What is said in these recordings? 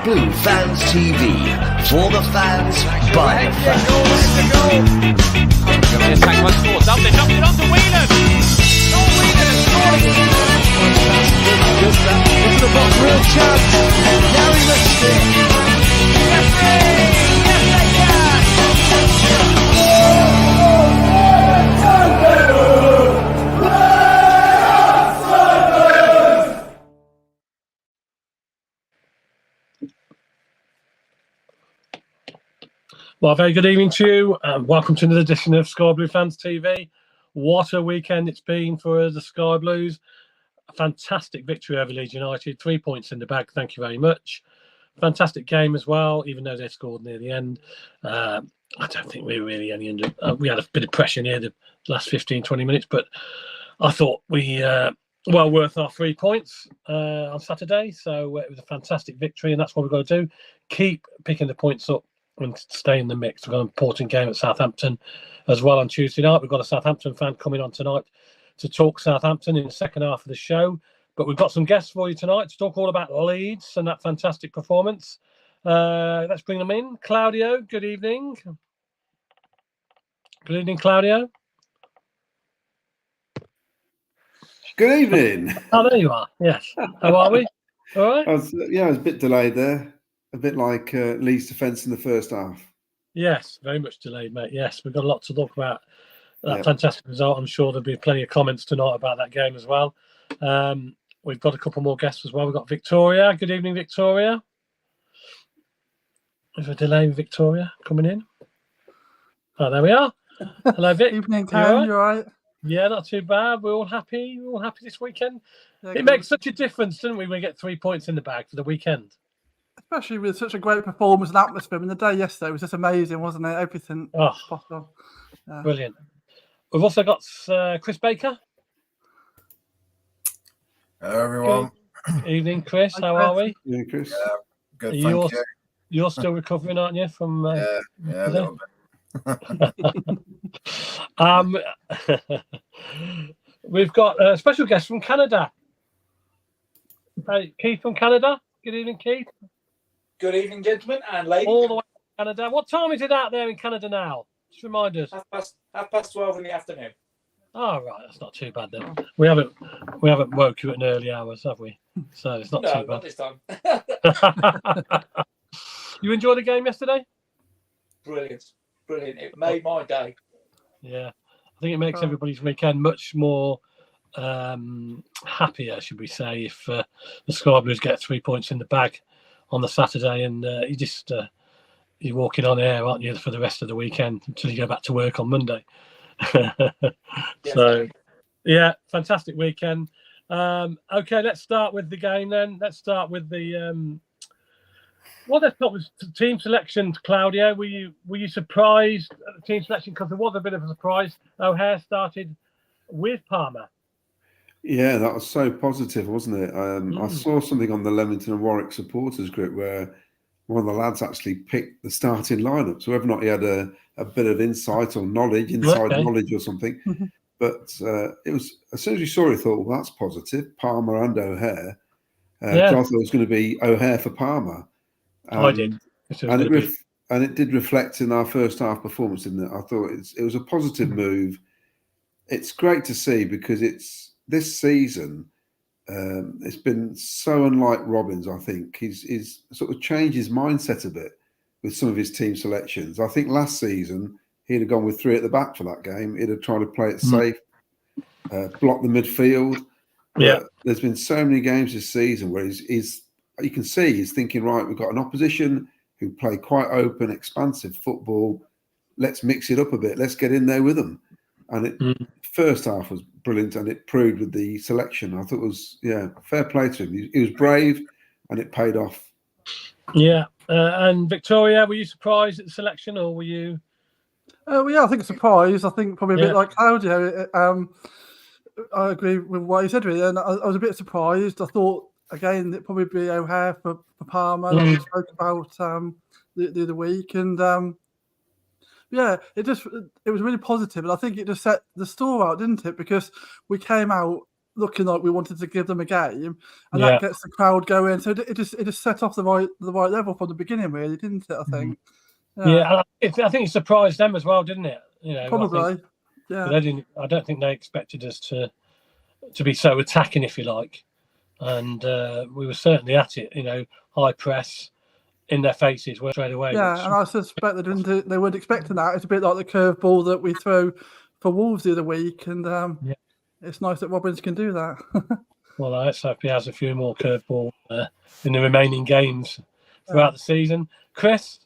Blue Fans TV. For the fans, by the fans. This tank once more. Dublin knocked it on to Whelan. No, Whelan has scored. Into the box, real chance. Now he missed it. Referee! Yes, they can. Well, very good evening to you, and welcome to another edition of Sky Blue Fans TV. What a weekend it's been for the Sky Blues. A fantastic victory over Leeds United, 3 points in the bag, thank you very much. Fantastic game as well, even though they scored near the end. I don't think we were really any under. We had a bit of pressure near the last 15-20 minutes, but I thought we well worth our 3 points on Saturday. So it was a fantastic victory, and that's what we've got to do. Keep picking the points up and stay in the mix. We've got an important game at Southampton as well on Tuesday night. We've got a Southampton fan coming on tonight to talk Southampton in the second half of the show. But we've got some guests for you tonight to talk all about Leeds and that fantastic performance. Let's bring them in. Claudio, good evening. Good evening, Claudio. Good evening. Oh, there you are. Yes. How are we? All right? I was a bit delayed there. A bit like Leeds defence in the first half. Yes, very much delayed, mate. Yes, we've got a lot to talk about. That fantastic result. I'm sure there'll be plenty of comments tonight about that game as well. We've got a couple more guests as well. We've got Victoria. Good evening, Victoria. There's a delay with Victoria coming in. Oh, there we are. Hello, Vic. Evening, Karen. You all right? Yeah, not too bad. We're all happy. We're all happy this weekend. Yeah, it makes such a difference, doesn't we, when we get 3 points in the bag for the weekend? Especially with such a great performance and atmosphere. I mean, the day yesterday was just amazing, wasn't it? Everything spot on. Yeah. Brilliant. We've also got Chris Baker. Hello, everyone. Good evening, Chris. Hi, How are we? Yeah, Chris. Yeah, good, thank you. You're still recovering, aren't you? From Yeah, a little bit. We've got a special guest from Canada. Keith from Canada. Good evening, Keith. Good evening, gentlemen and ladies. All the way to Canada. What time is it out there in Canada now? Just remind us. Half past 12 in the afternoon. Oh, right. That's not too bad then. We haven't woke you at an early hours, have we? So it's not too bad. Not this time. You enjoyed the game yesterday? Brilliant. It made my day. Yeah. I think it makes everybody's weekend much more happier, should we say, if the Sky Blues get 3 points in the bag on the Saturday, and you're walking on air, aren't you, for the rest of the weekend until you go back to work on Monday. So, yeah, fantastic weekend. Okay, let's start with the game then. Let's start with the let's start with team selection. Claudio, were you surprised at the team selection? Because there was a bit of a surprise. O'Hare started with Palmer. Yeah, that was so positive, wasn't it? I saw something on the Leamington and Warwick supporters group where one of the lads actually picked the starting lineup. So whether or not he had a bit of insight or knowledge, knowledge or something. But it was, as soon as you saw it, I thought, well, that's positive. Palmer and O'Hare. I thought it was going to be O'Hare for Palmer. I did. And it did reflect in our first half performance, didn't it? I thought it was a positive move. It's great to see because this season, it's been so unlike Robbins, I think. He's sort of changed his mindset a bit with some of his team selections. I think last season, he'd have gone with 3 at the back for that game. He'd have tried to play it safe, block the midfield. Yeah. But there's been so many games this season where you can see he's thinking, right, we've got an opposition who play quite open, expansive football. Let's mix it up a bit. Let's get in there with them. And first half was brilliant, and it proved with the selection. I thought it was, fair play to him. He was brave, and it paid off. Yeah. And Victoria, were you surprised at the selection, or were you? I think surprised. I think probably a bit like Claudio. I agree with what he said, really. And I was a bit surprised. I thought, again, it'd probably be O'Hare for Palmer, like we spoke about the other week. And it was really positive, and I think it just set the store out, didn't it? Because we came out looking like we wanted to give them a game, and that gets the crowd going. So it just set off the right level from the beginning, really, didn't it? I think. Yeah, I think it surprised them as well, didn't it? Probably. They didn't. I don't think they expected us to be so attacking, if you like, and we were certainly at it. High press in their faces straight away. Yeah, and I suspect they weren't expecting that. It's a bit like the curveball that we threw for Wolves the other week, and it's nice that Robbins can do that. Well, let's hope he has a few more curveballs in the remaining games throughout the season. Chris,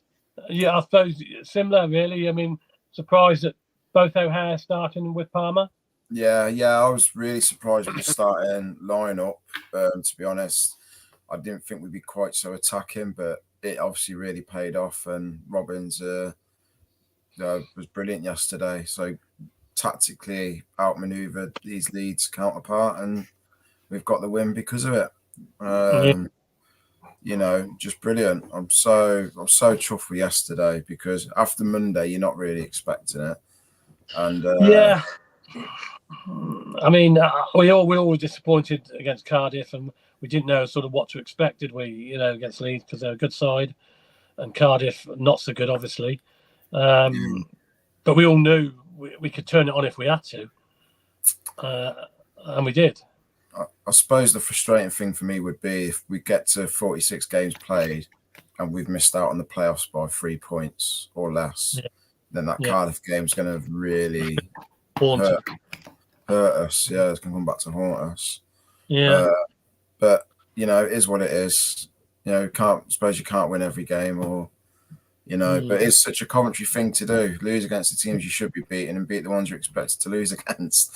I suppose similar, really. I mean, surprised that both O'Hare starting with Palmer. Yeah, I was really surprised with the starting lineup. To be honest, I didn't think we'd be quite so attacking, but it obviously really paid off. And Robbins was brilliant yesterday. So tactically outmaneuvered these Leeds counterpart, and we've got the win because of it. Just brilliant. I'm so chuffed with yesterday, because after Monday you're not really expecting it. And I mean, we were disappointed against Cardiff, and we didn't know sort of what to expect, did we? Against Leeds, because they're a good side, and Cardiff not so good, obviously. But we all knew we could turn it on if we had to, and we did. I suppose the frustrating thing for me would be if we get to 46 games played and we've missed out on the playoffs by 3 points or less, then that Cardiff game is going to really hurt us. Yeah, it's going to come back to haunt us. Yeah. But, it is what it is. You can't win every game, or, but it's such a commentary thing to do. Lose against the teams you should be beating and beat the ones you're expected to lose against.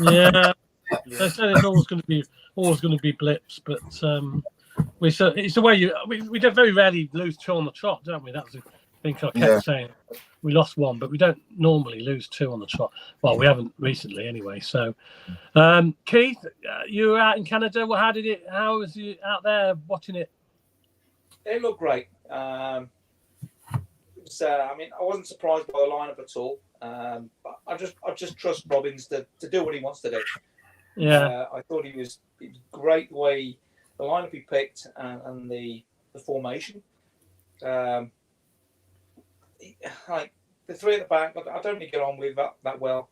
Yeah. They said it's always going to be blips, but it's the way we don't very rarely lose 2 on the trot, don't we? That was the thing I kept saying. We lost 1, but we don't normally lose 2 on the trot. Well, we haven't recently, anyway. So, Keith, you were out in Canada. Well, how was you out there watching it? It looked great. I wasn't surprised by the lineup at all. But I just trust Robbins to do what he wants to do. Yeah, I thought it was great the way the lineup he picked and the formation. Like the 3 at the back, I don't really get on with that well.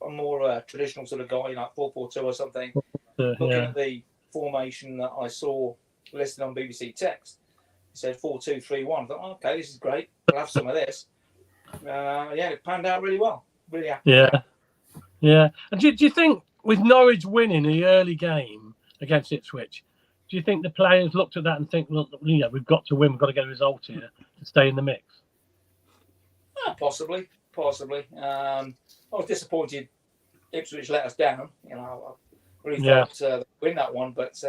I'm more a traditional sort of guy, like 4-4-2 or something. Looking at the formation that I saw listed on BBC Text, it said 4-2-3-1. I thought, okay, this is great. I'll have some of this. It panned out really well. Really happy. Yeah. And do you think, with Norwich winning the early game against Ipswich, do you think the players looked at that and think, look, we've got to win, we've got to get a result here to stay in the mix? Possibly. I was disappointed Ipswich let us down. I really thought they'd win that one, but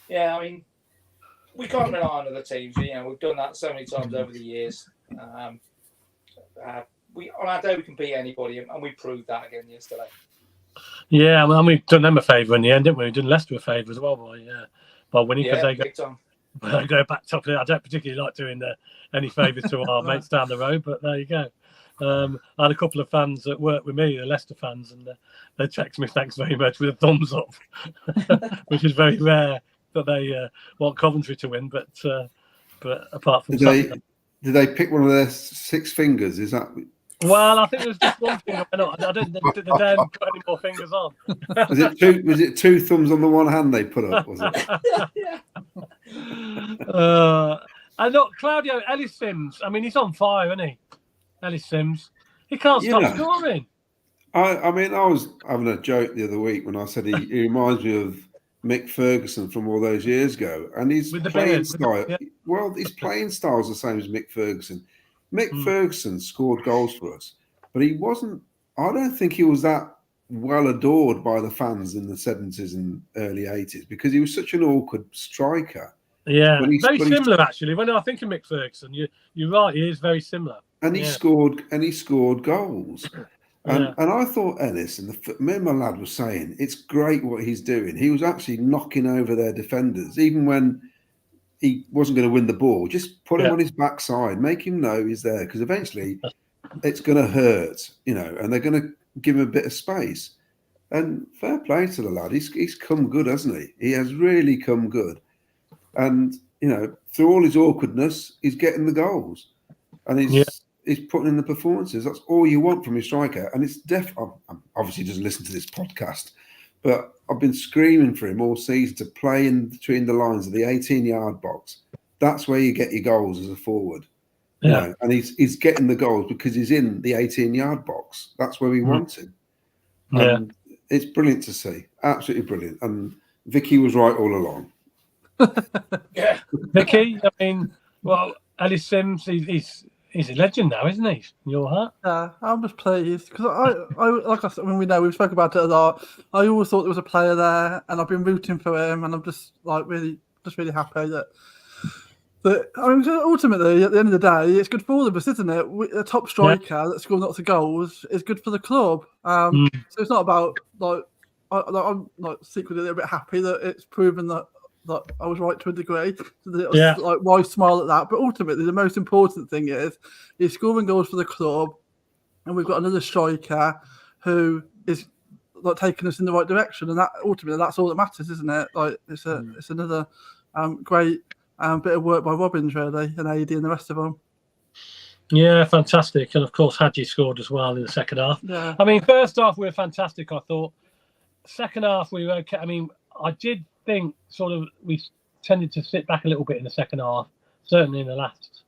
we can't rely on other teams. We've done that so many times over the years. On our day we can beat anybody, and we proved that again yesterday. Yeah, well, we've done them a favour in the end, didn't we? We've done Leicester a favour as well by winning, because they go back top. I don't particularly like doing any favours to our mates down the road, but there you go. I had a couple of fans that work with me, the Leicester fans, and they text me thanks very much with a thumbs up, which is very rare that they want Coventry to win. But apart from did they pick one of their 6 fingers? Is that? Well, I think it was just one finger. I don't think they dared put any more fingers on. Was it 2 thumbs on the one hand they put up? Was it? And look, Claudio Ellis Sims. I mean, he's on fire, isn't he? Ellis Sims. He can't stop scoring. I was having a joke the other week when I said he reminds me of Mick Ferguson from all those years ago, and his playing style. Well, his playing style is the same as Mick Ferguson. Mick Ferguson scored goals for us, but he wasn't. I don't think he was that well adored by the fans in the 70s and early 80s, because he was such an awkward striker. Yeah, very similar actually. When I think of Mick Ferguson, you're right. He is very similar. And he scored goals. And I thought Ellis, and me and my lad was saying, it's great what he's doing. He was actually knocking over their defenders, even when he wasn't going to win the ball. Just put him on his backside, make him know he's there, because eventually it's going to hurt, and they're going to give him a bit of space. And fair play to the lad. He's come good, hasn't he? He has really come good. And, through all his awkwardness, he's getting the goals. And he's putting in the performances. That's all you want from your striker. And it's obviously doesn't listen to this podcast, but I've been screaming for him all season to play in between the lines of the 18-yard box. That's where you get your goals as a forward. Yeah. And he's getting the goals because he's in the 18-yard box. That's where we want him. And it's brilliant to see. Absolutely brilliant. And Vicky was right all along. Yeah. Vicky, I mean, well, Ellis Sims, he's a legend now, isn't he? In your heart? Yeah, I'm just pleased because I like I said, when we spoke about it a lot. I always thought there was a player there, and I've been rooting for him, and I'm just really happy that. I mean, ultimately, at the end of the day, it's good for all of us, isn't it? A top striker that scores lots of goals is good for the club. So it's not about I'm secretly a little bit happy that it's proven that I was right to a degree. So why smile at that? But ultimately, the most important thing is he's scoring goals for the club, and we've got another striker who is taking us in the right direction. And that ultimately, that's all that matters, isn't it? It's another great bit of work by Robbins, really, and AD and the rest of them. Yeah, fantastic. And of course, Hadji scored as well in the second half. Yeah. I mean, first half we were fantastic, I thought. Second half we were okay. I mean, I did think we tended to sit back a little bit in the second half, certainly in the last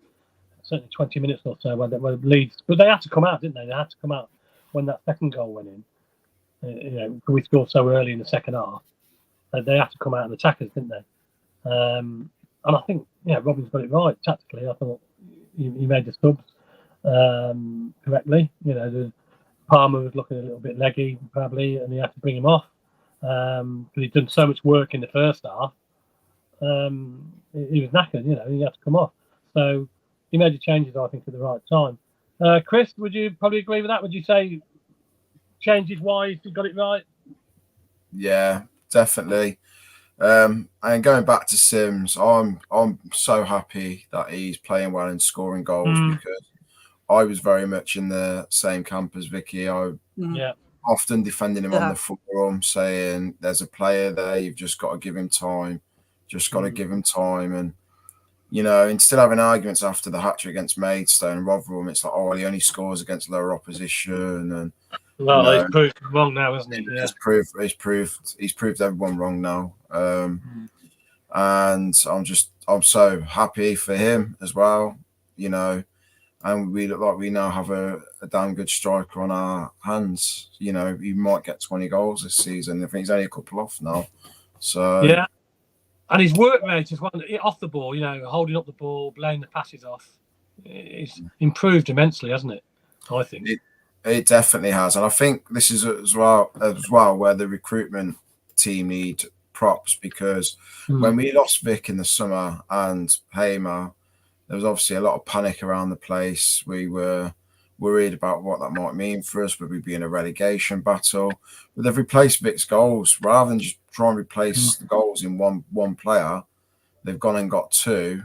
20 minutes or so when Leeds, but they had to come out, didn't they? They had to come out when that second goal went in. We scored so early in the second half. They had to come out and attack us, didn't they? And I think, Robin's got it right tactically. I thought he made the subs correctly. The Palmer was looking a little bit leggy, probably, and he had to bring him off because he'd done so much work in the first half. He was knackered, he had to come off. So he made the changes, I think, at the right time. Chris, would you probably agree with that? Would you say changes wise, he got it right? Yeah, definitely. And going back to Sims, I'm so happy that he's playing well and scoring goals because I was very much in the same camp as Vicky. I often defending him on the forum, saying there's a player there, you've just got to give him time, and instead of having arguments after the hat-trick against Maidstone and Rotherham, it's like, he only scores against lower opposition, and he's proved wrong now, hasn't he? Yeah. He's proved everyone wrong now. And I'm so happy for him as well, and we look like we now have a damn good striker on our hands. He might get 20 goals this season. I think he's only a couple off now. So yeah. And his work rate is off the ball, holding up the ball, laying the passes off. It's improved immensely, hasn't it? I think. It definitely has. And I think this is as well where the recruitment team need props because when we lost Vic in the summer and Hamer, there was obviously a lot of panic around the place. We were worried about what that might mean for us. Would we be in a relegation battle? But they've replaced Vic's goals. Rather than just try and replace the goals in one player, they've gone and got two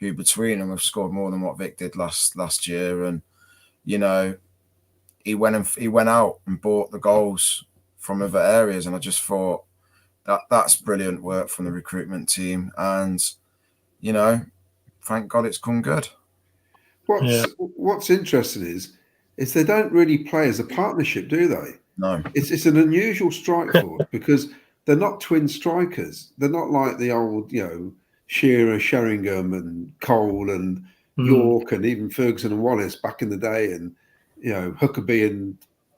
who between them have scored more than what Vic did last year. And, he went out and bought the goals from other areas. And I just thought that's brilliant work from the recruitment team. And, thank God it's come good. What's interesting is they don't really play as a partnership, do they? No. It's an unusual strike force because they're not twin strikers. They're not like the old, Shearer, Sheringham and Cole and York and even Ferguson and Wallace back in the day and, Huckabee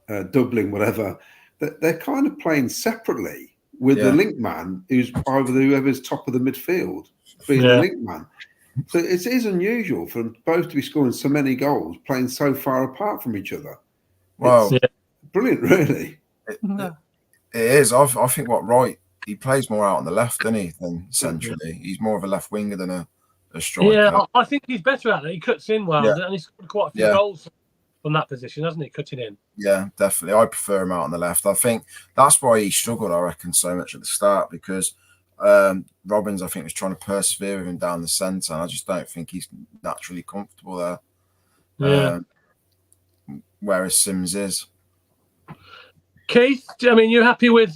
and Dublin, whatever. They're kind of playing separately with the link man who's either whoever's top of the midfield being the link man. So it is unusual for them both to be scoring so many goals, playing so far apart from each other. Wow. It's brilliant, really. It is. I think he plays more out on the left, doesn't he, than centrally. He's more of a left winger than a striker. Yeah, I think he's better at it. He cuts in well, and he's scored quite a few goals from that position, hasn't he, cutting in? Yeah, definitely. I prefer him out on the left. I think that's why he struggled, I reckon, so much at the start because Robbins, I think, was trying to persevere with him down the centre, and I just don't think he's naturally comfortable there. Yeah. Whereas Sims is. Keith, I mean, you happy with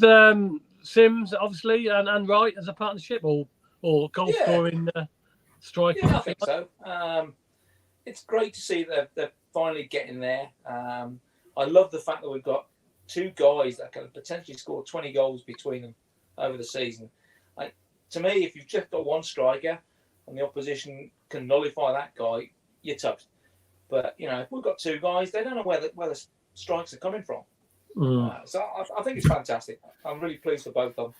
Sims, obviously, and Wright as a partnership, or goal scoring striker? Yeah, I think so. It's great to see that they're finally getting there. I love the fact that we've got two guys that can potentially score 20 goals between them over the season. To me, if you've just got one striker and the opposition can nullify that guy, you're toast. But, if we've got two guys, they don't know where the strikes are coming from. So I think it's fantastic. I'm really pleased for both of them.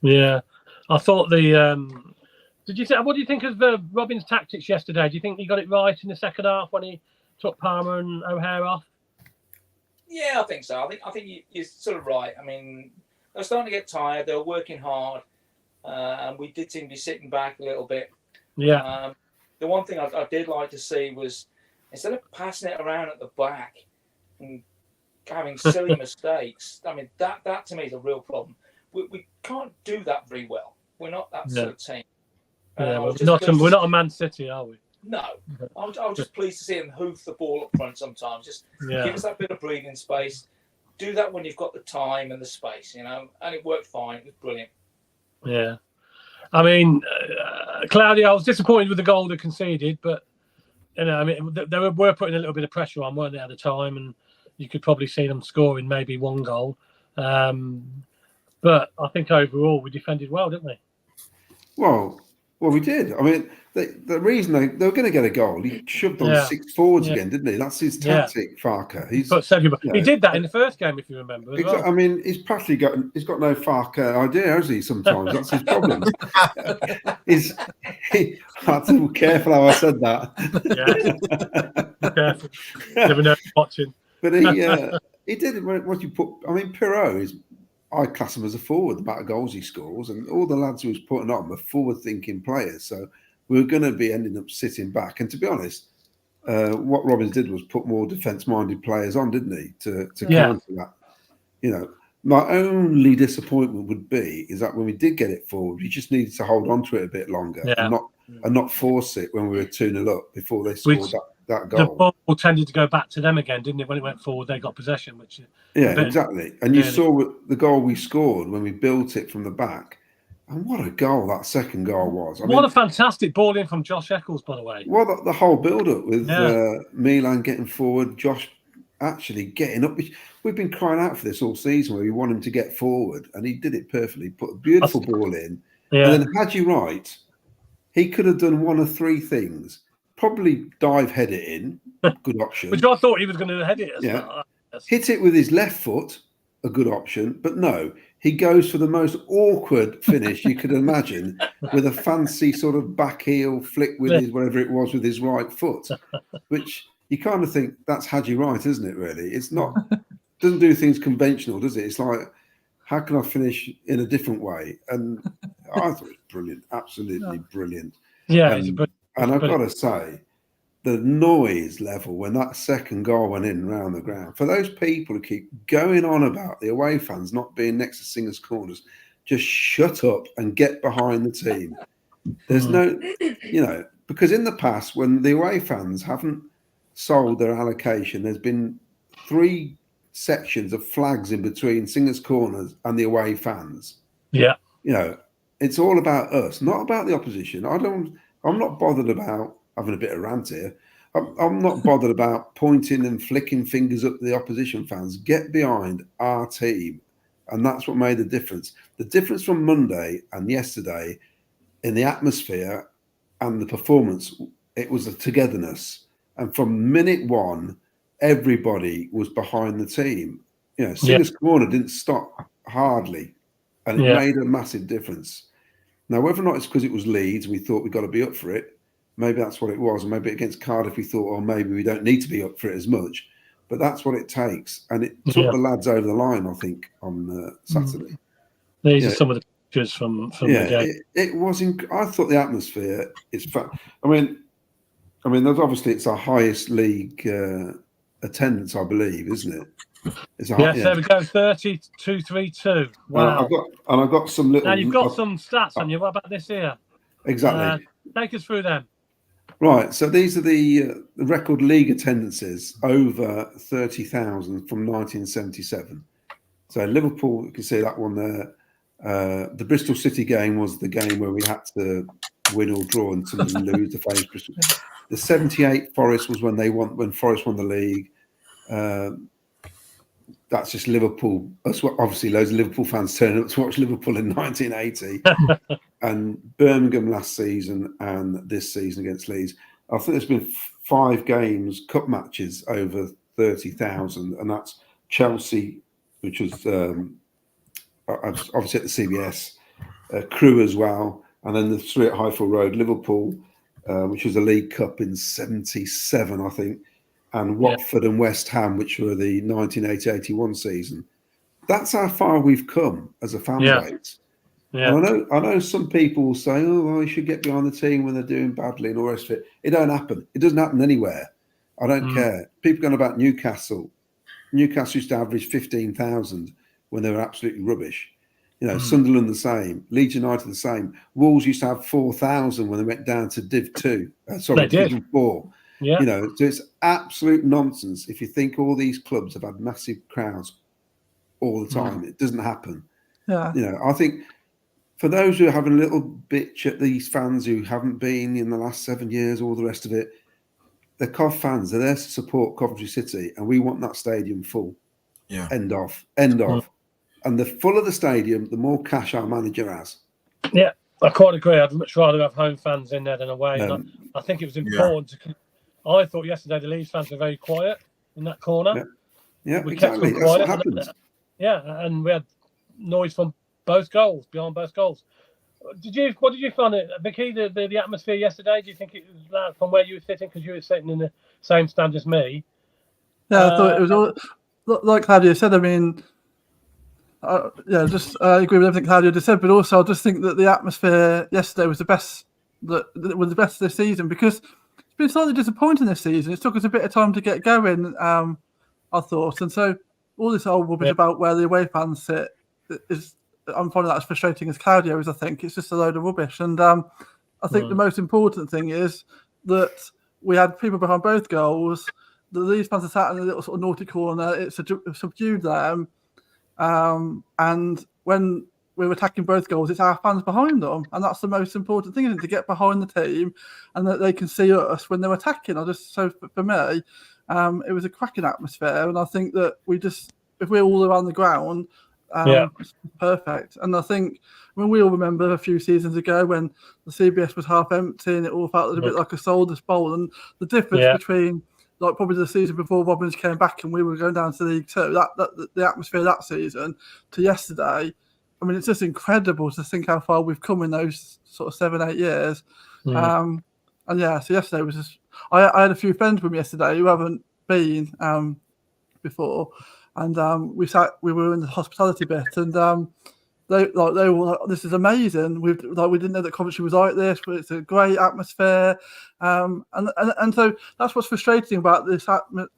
Yeah. I thought what do you think of Robin's tactics yesterday? Do you think he got it right in the second half when he took Palmer and O'Hare off? Yeah, I think so. I think you're sort of right. I mean, they were starting to get tired. They were working hard. And we did seem to be sitting back a little bit. Yeah. The one thing I did like to see was, instead of passing it around at the back and having silly mistakes, I mean, that to me is a real problem. We can't do that very well. We're not that sort of team. Yeah, we're not a Man City, are we? No. I was just pleased to see them hoof the ball up front sometimes. Just give us that bit of breathing space. Do that when you've got the time and the space, and it worked fine. It was brilliant. Yeah. I mean, Claudio, I was disappointed with the goal they conceded, but, I mean, they were putting a little bit of pressure on, weren't they, at the time, and you could probably see them scoring maybe one goal. But I think overall we defended well, didn't we? Well, we did. I mean, the reason they were going to get a goal, he shoved on 6 forwards again, didn't he? That's his tactic, Farked. He did that in the first game, if you remember. As well. I mean, he's practically he's got no Farked idea, has he? Sometimes that's his problem. I have to be careful how I said that. Yeah, be careful. Never know watching. But he did what you put. I mean, Pirot is. I class him as a forward, the amount of goals he scores, and all the lads who was putting on were forward-thinking players. So we were going to be ending up sitting back. And to be honest, what Robbins did was put more defence-minded players on, didn't he, to counter that? My only disappointment would be is that when we did get it forward, we just needed to hold on to it a bit longer and not force it when we were 2-0 up before they scored that goal. The ball tended to go back to them again, didn't it? When it went forward, they got possession. Exactly. And you saw the goal we scored when we built it from the back. And what a goal that second goal was. What a fantastic ball in from Josh Eccles, by the way. Well, the whole build-up with Milan getting forward, Josh actually getting up. We've been crying out for this all season where we want him to get forward, and he did it perfectly. Put a beautiful ball in. Yeah. And then had you right, he could have done one of 3 things. Probably dive head it in, good option. Which I thought he was going to head it as well. Hit it with his left foot, a good option. But no, he goes for the most awkward finish you could imagine, with a fancy sort of back heel flick with his whatever it was with his right foot, which you kind of think that's Hadji Wright, isn't it? Really, it's not. Doesn't do things conventional, does it? It's like, how can I finish in a different way? And I thought it was brilliant, absolutely brilliant. Yeah, and I've got to say, the noise level when that second goal went in around the ground, for those people who keep going on about the away fans not being next to Singers' Corners, just shut up and get behind the team. There's no, because in the past, when the away fans haven't sold their allocation, there's been 3 sections of flags in between Singers' Corners and the away fans. Yeah. It's all about us, not about the opposition. I'm not bothered about having a bit of rant here. I'm not bothered about pointing and flicking fingers up the opposition fans. Get behind our team. And that's what made the difference. The difference from Monday and yesterday in the atmosphere and the performance, it was a togetherness. And from minute 1, everybody was behind the team. Singers' Corner didn't stop hardly. And it made a massive difference. Now, whether or not it's because it was Leeds, we thought we got to be up for it. Maybe that's what it was. And maybe against Cardiff, we thought, maybe we don't need to be up for it as much. But that's what it takes. And it took the lads over the line, I think, on Saturday. These are some of the pictures from the game. It was. I thought the atmosphere is fun. I mean, there's obviously it's our highest league attendance, I believe, isn't it? There we go, 32-3-2. Wow. I've got some little. Now you've got some stats on you. What about this here? Exactly. Take us through them. Right, so these are the record league attendances over 30,000 from 1977. So Liverpool, you can see that one there. The Bristol City game was the game where we had to win or draw and Sunderland lose to face Bristol. The 78 Forest was when Forest won the league. That's just Liverpool. That's what obviously loads of Liverpool fans turned up to watch Liverpool in 1980. And Birmingham last season and this season against Leeds. I think there's been 5 games, cup matches over 30,000, and that's Chelsea, which was obviously at the CBS, Crewe as well, and then the 3 at Highfield Road, Liverpool, which was a League Cup in 77, I think, and Watford and West Ham, which were the 1980-81 season. That's how far we've come as a fan base. Yeah. And I know some people will say, "Oh, well, you should get behind the team when they're doing badly and all the rest of it." It don't happen. It doesn't happen anywhere. I don't care. People going about Newcastle. Newcastle used to average 15,000 when they were absolutely rubbish. You know, Sunderland the same, Leeds United the same. Wolves used to have 4,000 when they went down to Div 2. Division 4. Yeah. You know, so it's absolute nonsense if you think all these clubs have had massive crowds all the time. It doesn't happen. Yeah. You know, I think for those who are having a little bitch at these fans who haven't been in the last 7 years, all the rest of it, they're Cov fans. They're there to support Coventry City, and we want that stadium full. Yeah. End of. And the fuller the stadium, the more cash our manager has. Yeah, I quite agree. I'd much rather have home fans in there than away. And I think it was important to. I thought yesterday the Leeds fans were very quiet in that corner. Yeah, we exactly. kept them That's quiet. what happens. And we had noise from behind both goals. What did you find it, Vicky? The atmosphere yesterday? Do you think it was that from where you were sitting, because you were sitting in the same stand as me? Yeah, I thought it was all like Claudia said. I mean, I agree with everything Claudia just said, but also I just think that the atmosphere yesterday was the best this season, because it's been slightly disappointing this season. It took us a bit of time to get going, I thought, and so all this old rubbish about where the away fans sit is. I'm finding that as frustrating as Claudio is. I think it's just a load of rubbish, and I think the most important thing is that we had people behind both goals. The Leeds fans are sat in a little sort of naughty corner. It's subdued them, and when we're attacking both goals, it's our fans behind them, and that's the most important thing, isn't it? To get behind the team and that they can see us when they're attacking. For me, it was a cracking atmosphere, and I think that if we're all around the ground. It's perfect. And I think we all remember a few seasons ago when the CBS was half empty and it all felt a little bit like a soulless bowl. And the difference between probably the season before Robbins came back and we were going down to League Two, the atmosphere that season to yesterday, I mean, it's just incredible to think how far we've come in those sort of 7-8 years. So yesterday was just. I had a few friends with me yesterday who haven't been before. And we were in the hospitality bit, and they were like, "This is amazing. We didn't know that Coventry was like this, but it's a great atmosphere." And so that's what's frustrating about this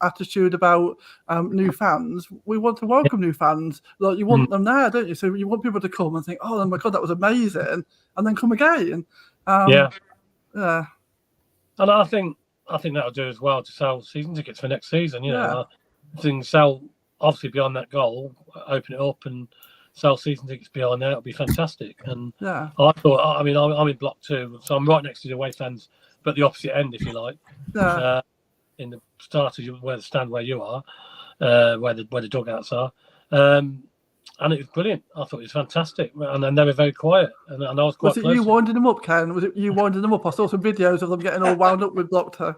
attitude about new fans. We want to welcome new fans. Like you want them there, don't you? So you want people to come and think, "Oh my God, that was amazing," and then come again. And I think that'll do as well to sell season tickets for next season. You know, things sell. Obviously, beyond that goal, open it up and sell season tickets beyond that. It'll be fantastic. And I thought, I mean, I'm in block 2, so I'm right next to the away fans, but the opposite end, if you like, in the start of where the stand where you are, where the dugouts are. And it was brilliant. I thought it was fantastic, and they were very quiet. And I was quite. Was it you winding them up, Ken? Was it you winding them up? I saw some videos of them getting all wound up with block 2.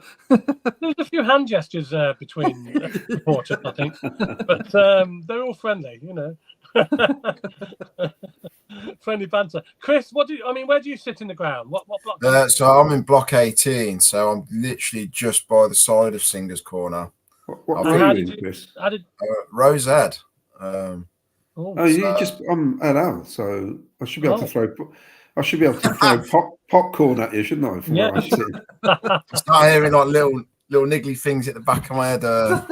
There's a few hand gestures between supporters, I think, but they're all friendly, you know. Friendly banter. Chris, where do you sit in the ground? What block? So I'm in block 18, so I'm literally just by the side of Singer's Corner. What are you in, Chris? Rose Ed. You just LL, so I should be able to throw. I should be able to throw popcorn at you, shouldn't I? From where I sit. I start hearing like little niggly things at the back of my head. At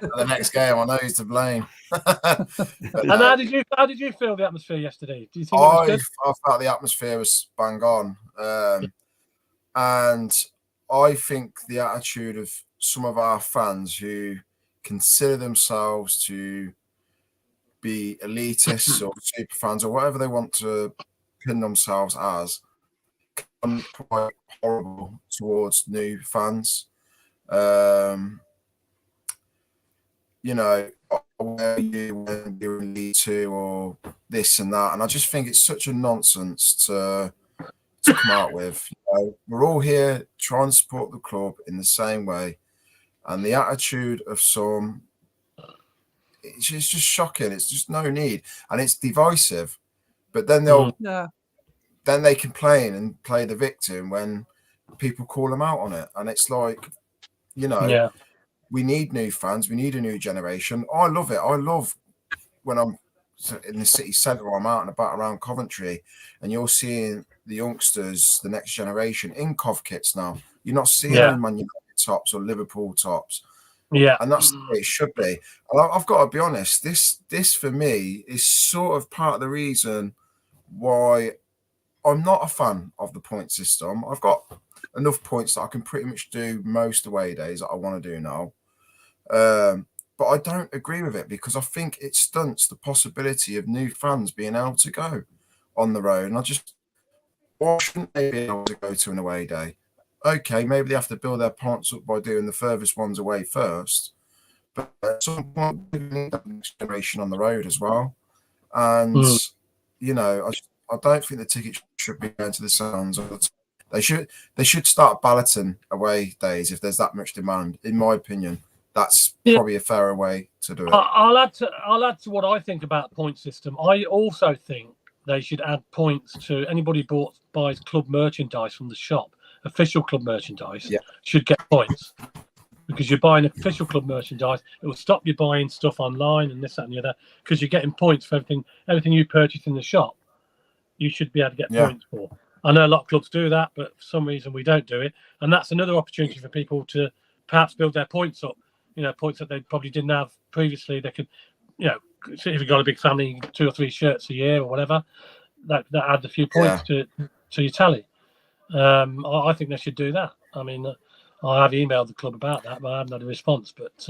the next game, I know who's to blame. And how did you feel the atmosphere yesterday? Do you think it was good? I felt the atmosphere was bang on, and I think the attitude of some of our fans who consider themselves to be elitists or super fans or whatever they want to pin themselves as, can be quite horrible towards new fans. You know, where you when you're in League Two or this and that, and I just think it's such a nonsense to come out with. You know, we're all here trying to support the club in the same way, and the attitude of some, it's just shocking. It's just no need, and it's divisive. But then then they complain and play the victim when people call them out on it, and it's like, you know, we need new fans, we need a new generation. I love it. I love when I'm in the city centre, or I'm out and about around Coventry, and you're seeing the youngsters, the next generation, in Cov kits now. You're not seeing any Man United tops or Liverpool tops. Yeah, and that's the way it should be. And I've got to be honest, this for me is sort of part of the reason why I'm not a fan of the point system. I've got enough points that I can pretty much do most away days that I want to do now. But I don't agree with it because I think it stunts the possibility of new fans being able to go on the road. And why shouldn't they be able to go to an away day? Okay, maybe they have to build their points up by doing the furthest ones away first. But at some point, we need that next generation on the road as well. And, you know, I don't think the tickets should be going to the Suns. They should start balloting away days if there's that much demand. In my opinion, that's probably a fairer way to do it. I'll add to what I think about the point system. I also think they should add points to anybody who buys club merchandise from the shop. Official club merchandise should get points because you're buying official club merchandise. It will stop you buying stuff online and this, that, and the other because you're getting points for everything you purchase in the shop. You should be able to get points for. I know a lot of clubs do that, but for some reason we don't do it. And that's another opportunity for people to perhaps build their points up. You know, points that they probably didn't have previously. They could, you know, if you've got a big family, 2 or 3 shirts a year or whatever, that adds a few points to your tally. I think they should do that. I mean, I have emailed the club about that, but I haven't had a response. But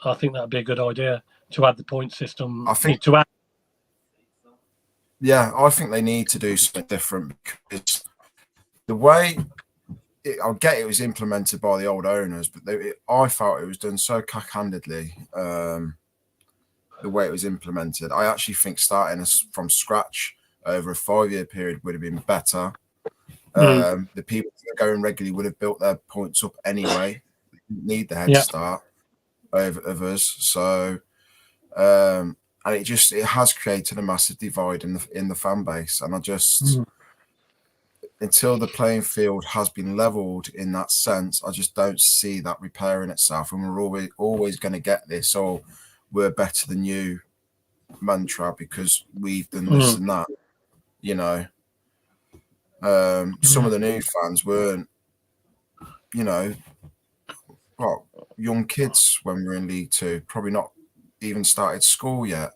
I think that would be a good idea to add the point system. I think to add. Yeah, I think they need to do something different because the way I get it was implemented by the old owners, but I felt it was done so cack-handedly. The way it was implemented, I actually think starting from scratch over a 5-year period would have been better. The people that are going regularly would have built their points up anyway. They didn't need the head start of us. So, and it has created a massive divide in the fan base. And I just, until the playing field has been leveled in that sense, I just don't see that repairing itself. And we're always going to get this, or we're better than you mantra because we've done this and that, you know. Some of the new fans weren't, you know, young kids when we were in League Two, probably not even started school yet.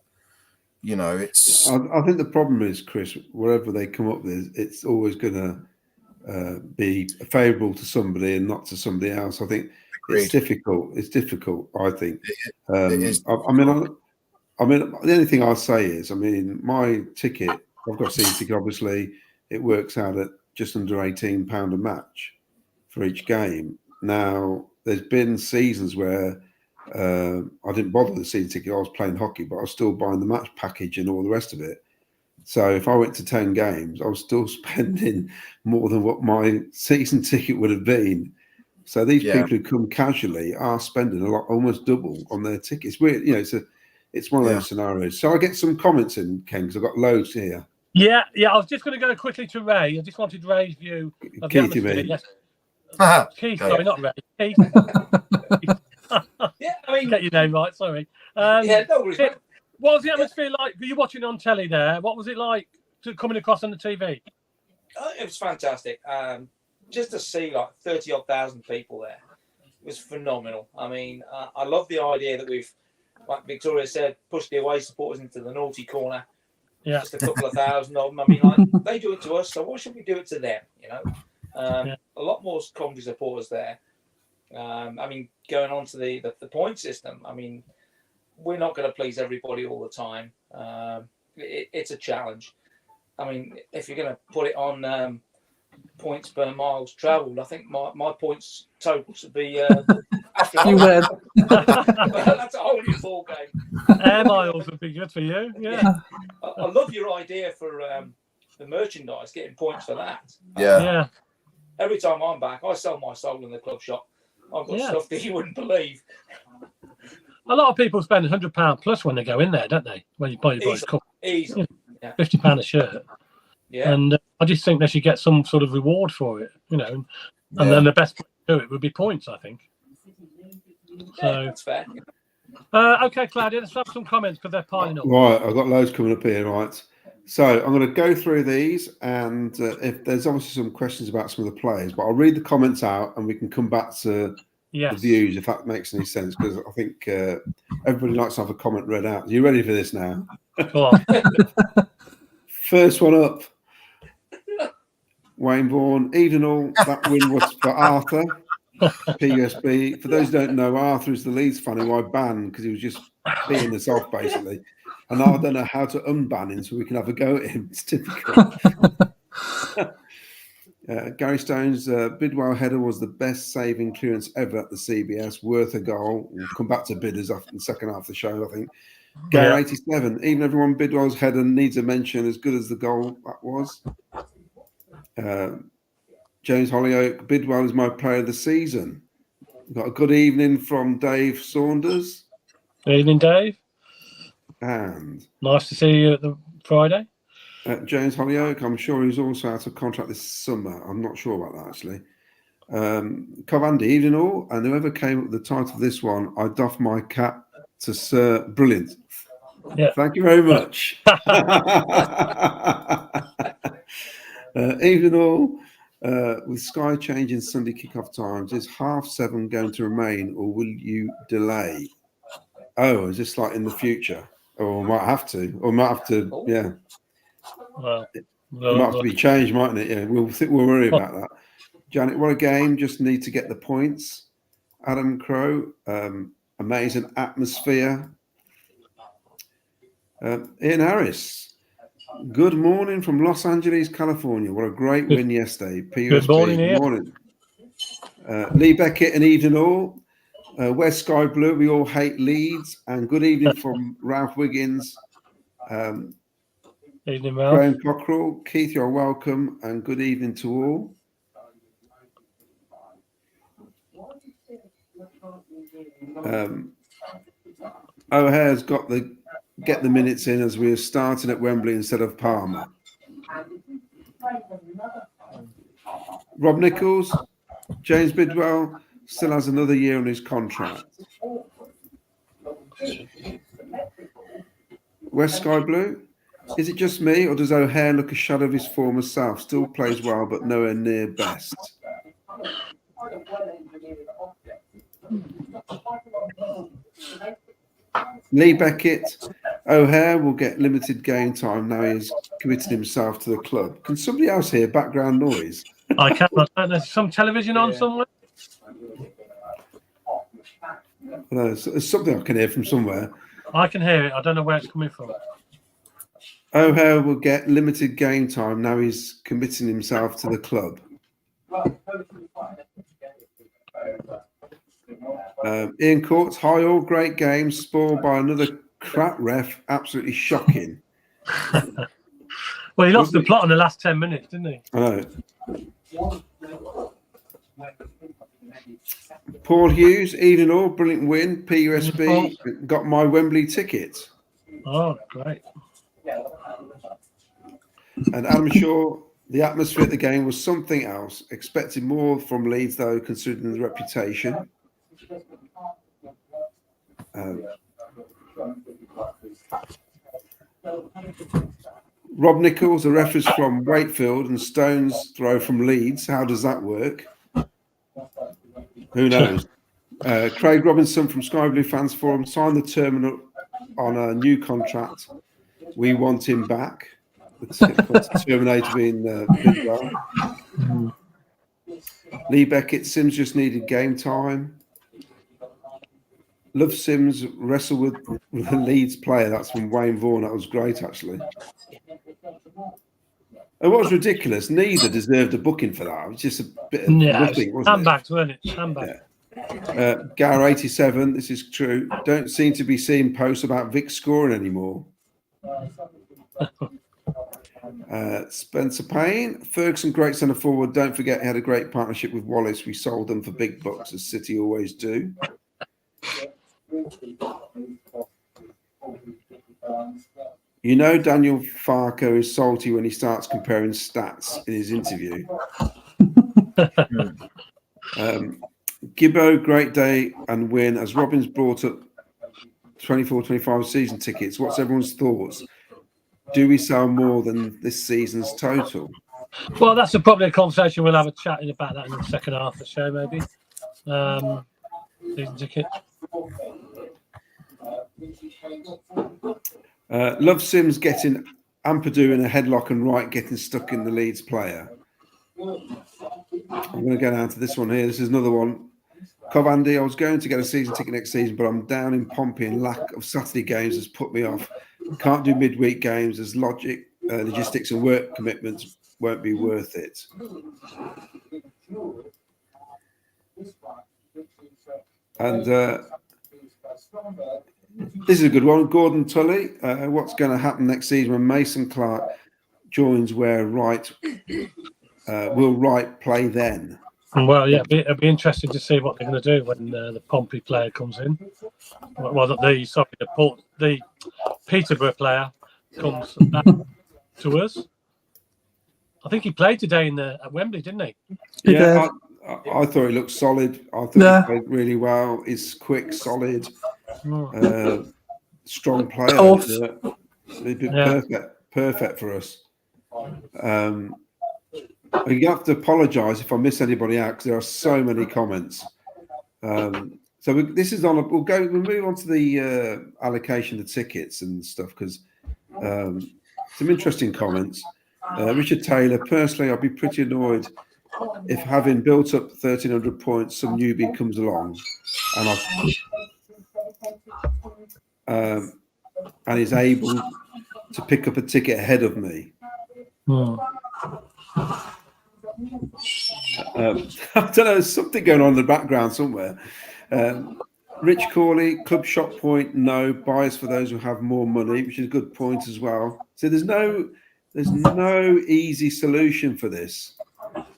You know, it's. I think the problem is, Chris, wherever they come up with, it's always going to be favourable to somebody and not to somebody else. I think it's difficult. It's difficult. I think. It is. I mean, the only thing I'll say is, I mean, my ticket. I've got a season ticket. Obviously, it works out at just under £18 a match for each game. Now, there's been seasons where I didn't bother with the season ticket. I was playing hockey, but I was still buying the match package and all the rest of it. So if I went to 10 games, I was still spending more than what my season ticket would have been. So these people who come casually are spending a lot, almost double on their tickets. Weird, you know, it's one of those scenarios. So I get some comments in, Ken, because I've got loads here. Yeah. I was just going to go quickly to Ray. I just wanted Ray's view of the atmosphere. Yes. Keith, sorry, not Ray. Keith. Yeah, I mean, get your name right. Sorry. No worries. What was the atmosphere like? Were you watching on telly there? What was it like coming across on the TV? It was fantastic. Just to see like 30,000 people there, it was phenomenal. I mean, I love the idea that we've, like Victoria said, pushed the away supporters into the naughty corner. Just a couple of thousand of them. I mean, like they do it to us, so why should we do it to them? You know. a lot more Coventry supporters there. I mean, going on to the point system, I mean, we're not going to please everybody all the time. It's a challenge. I mean, if you're going to put it on points per miles travelled, I think my points total should be after You win. that's a whole new ball game. Air miles would be good for you. Yeah. I love your idea for the merchandise, getting points for that. Yeah. Every time I'm back, I sell my soul in the club shop. I've got stuff that you wouldn't believe. A lot of people spend £100 plus when they go in there, don't they? When you buy your cup. Easily. Yeah. £50 a shirt. Yeah. And I just think they should get some sort of reward for it, you know. And then the best way to do it would be points, I think. So that's fair. Okay, Claudia, let's have some comments because they're piling up. Right, I've got loads coming up here, right? So I'm going to go through these, and if there's obviously some questions about some of the players, but I'll read the comments out and we can come back to the views, if that makes any sense, because I think everybody likes to have a comment read out. Are you ready for this now? Go on. First one up, Wayne Vaughan. Even all, that win was for Arthur. PUSB. For those who don't know, Arthur is the Leeds fan who I banned because he was just beating us off, basically. And I don't know how to unban him so we can have a go at him. It's typical. Gary Stone's Bidwell header was the best saving clearance ever at the CBS, worth a goal. We'll come back to bidders after the second half of the show, I think. Gary 87, even everyone Bidwell's header needs a mention, as good as the goal that was. James Hollyoak, Bidwell is my player of the season. Got a good evening from Dave Saunders. Good evening, Dave. And nice to see you at the Friday. James Hollyoak, I'm sure he's also out of contract this summer. I'm not sure about that, actually. Covandy, evening all. And whoever came up with the title of this one, I doff my cap to Sir. Brilliant. Yeah. Thank you very much. Evening all. With Sky changing Sunday kickoff times, is 7:30 going to remain, or will you delay? Oh, is this like in the future? Or might have to, yeah. Well, it might have to be changed, mightn't it? Yeah, we'll worry about that. Janet, what a game! Just need to get the points. Adam Crow, amazing atmosphere. Ian Harris, good morning from Los Angeles, California. What a great win yesterday. PUSB, good morning, Ian. Good morning. Lee Beckett and evening all. West Sky Blue, we all hate Leeds. And good evening from Ralph Wiggins. Evening, Ralph. Graham Cockrell. Keith, you're welcome. And good evening to all. O'Hare's got get the minutes in as we are starting at Wembley instead of Palmer. Rob Nichols, James Bidwell still has another year on his contract. West Sky Blue, is it just me or does O'Hare look a shadow of his former self? Still plays well but nowhere near best. Lee Beckett, O'Hare will get limited game time now he's committed himself to the club. Can somebody else hear background noise? I can't. There's some television on somewhere. No, there's something I can hear from somewhere. I can hear it. I don't know where it's coming from. O'Hare will get limited game time now he's committing himself to the club. Ian Courts, hi all, great game, spoiled by another crap ref, absolutely shocking. Well, he lost the plot in the last 10 minutes, didn't he? I know. Paul Hughes, evening all, brilliant win. PUSB got my Wembley ticket. Oh, great. And Adam Shaw, the atmosphere at the game was something else. Expected more from Leeds, though, considering the reputation. Rob Nichols, the ref is from Wakefield and Stone's throw from Leeds. How does that work? Who knows? Craig Robinson from Sky Blue Fans Forum signed the terminal on a new contract. We want him back. The Terminator being Bidwell. Lee Beckett, Sims just needed game time. Love Sims wrestle with the Leeds player. That's from Wayne Vaughan. That was great, actually. And what was ridiculous, neither deserved a booking for that. It was just a bit of nothing, wasn't handbags, weren't it? Handbags. Yeah. Gar87, this is true. Don't seem to be seeing posts about Vic scoring anymore. Spencer Payne, Ferguson, great centre forward. Don't forget he had a great partnership with Wallace. We sold them for big bucks, as City always do. You know Daniel Farked is salty when he starts comparing stats in his interview. Gibbo, great day and win. As Robin's brought up 24-25 season tickets, what's everyone's thoughts? Do we sell more than this season's total? Well, that's probably a conversation we'll have a chat about that in the second half of the show, maybe. Season ticket. Love Sims getting Ampadu in a headlock and Wright getting stuck in the Leeds player. I'm going to go down to this one here. This is another one. Cov Andy, I was going to get a season ticket next season, but I'm down in Pompey and lack of Saturday games has put me off. Can't do midweek games as logistics and work commitments won't be worth it. And this is a good one. Gordon Tully, what's going to happen next season when Mason Clark joins where Wright will Wright play then? Well, yeah, it'll be interesting to see what they're going to do when the Pompey player comes in. Well, the Peterborough player comes back to us. I think he played today at Wembley, didn't he? Yeah, I thought he looked solid. I thought he played really well. He's quick, solid, strong player. He'd be perfect for us. You have to apologise if I miss anybody out because there are so many comments. This is on. We'll move on to the allocation of tickets and stuff because some interesting comments. Richard Taylor, personally, I'd be pretty annoyed if having built up 1,300 points, some newbie comes along and is able to pick up a ticket ahead of me. I don't know, there's something going on in the background somewhere. Rich Corley, club shop point, no. Bias for those who have more money, which is a good point as well. So there's no easy solution for this.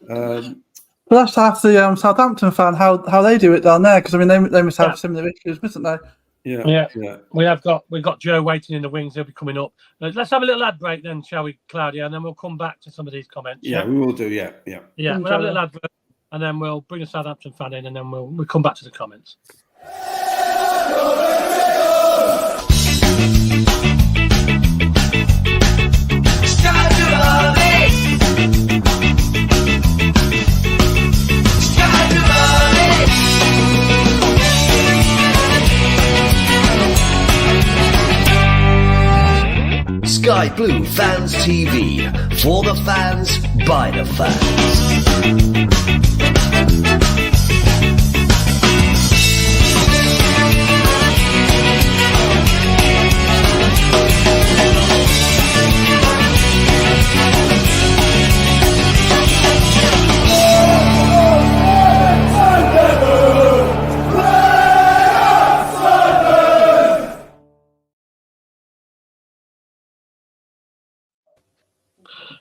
We'll have to ask the Southampton fan how they do it down there because I mean they must have similar issues, mustn't they? Yeah. We've got Joe waiting in the wings. He'll be coming up. Let's have a little ad break then, shall we, Claudia? And then we'll come back to some of these comments. Yeah, we will do. Yeah. We'll have a little ad break, and then we'll bring a Southampton fan in, and then we'll come back to the comments. Sky Blue Fans TV, for the fans, by the fans.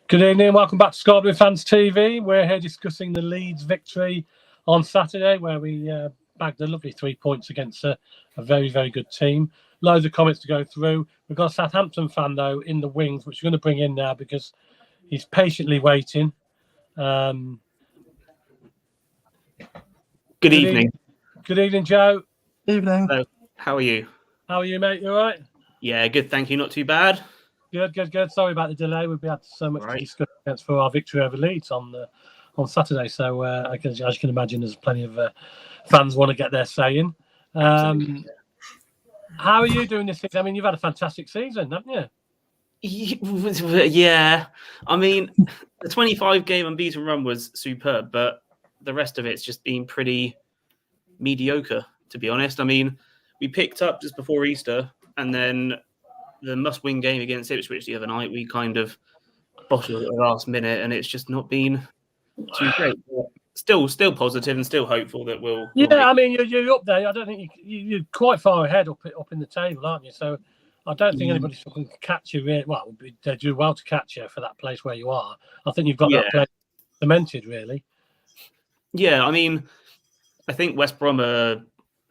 Good evening, welcome back to Sky Blue Fans TV. We're here discussing the Leeds victory on Saturday, where we bagged a lovely 3 points against a very, very good team. Loads of comments to go through. We've got a Southampton fan, though, in the wings, which we're going to bring in now because he's patiently waiting. Good evening. Good evening, Joe. Evening. Hello. How are you? How are you, mate? You all right? Yeah, good. Thank you. Not too bad. Good. Sorry about the delay. We've had so much to discuss for our victory over Leeds on Saturday. So as you can imagine, there's plenty of fans want to get their say in. How are you doing this season? I mean, you've had a fantastic season, haven't you? Yeah. I mean, the 25-game unbeaten run was superb, but the rest of it's just been pretty mediocre, to be honest. I mean, we picked up just before Easter, and then the must-win game against Ipswich the other night, we kind of bottled at the last minute, and it's just not been too great. But still positive and still hopeful that we'll I mean, you're up there. I don't think you're quite far ahead up in the table, aren't you? So I don't think anybody can catch you. Well, they do well to catch you for that place where you are. I think you've got that place cemented, really. Yeah, I mean, I think West Brom are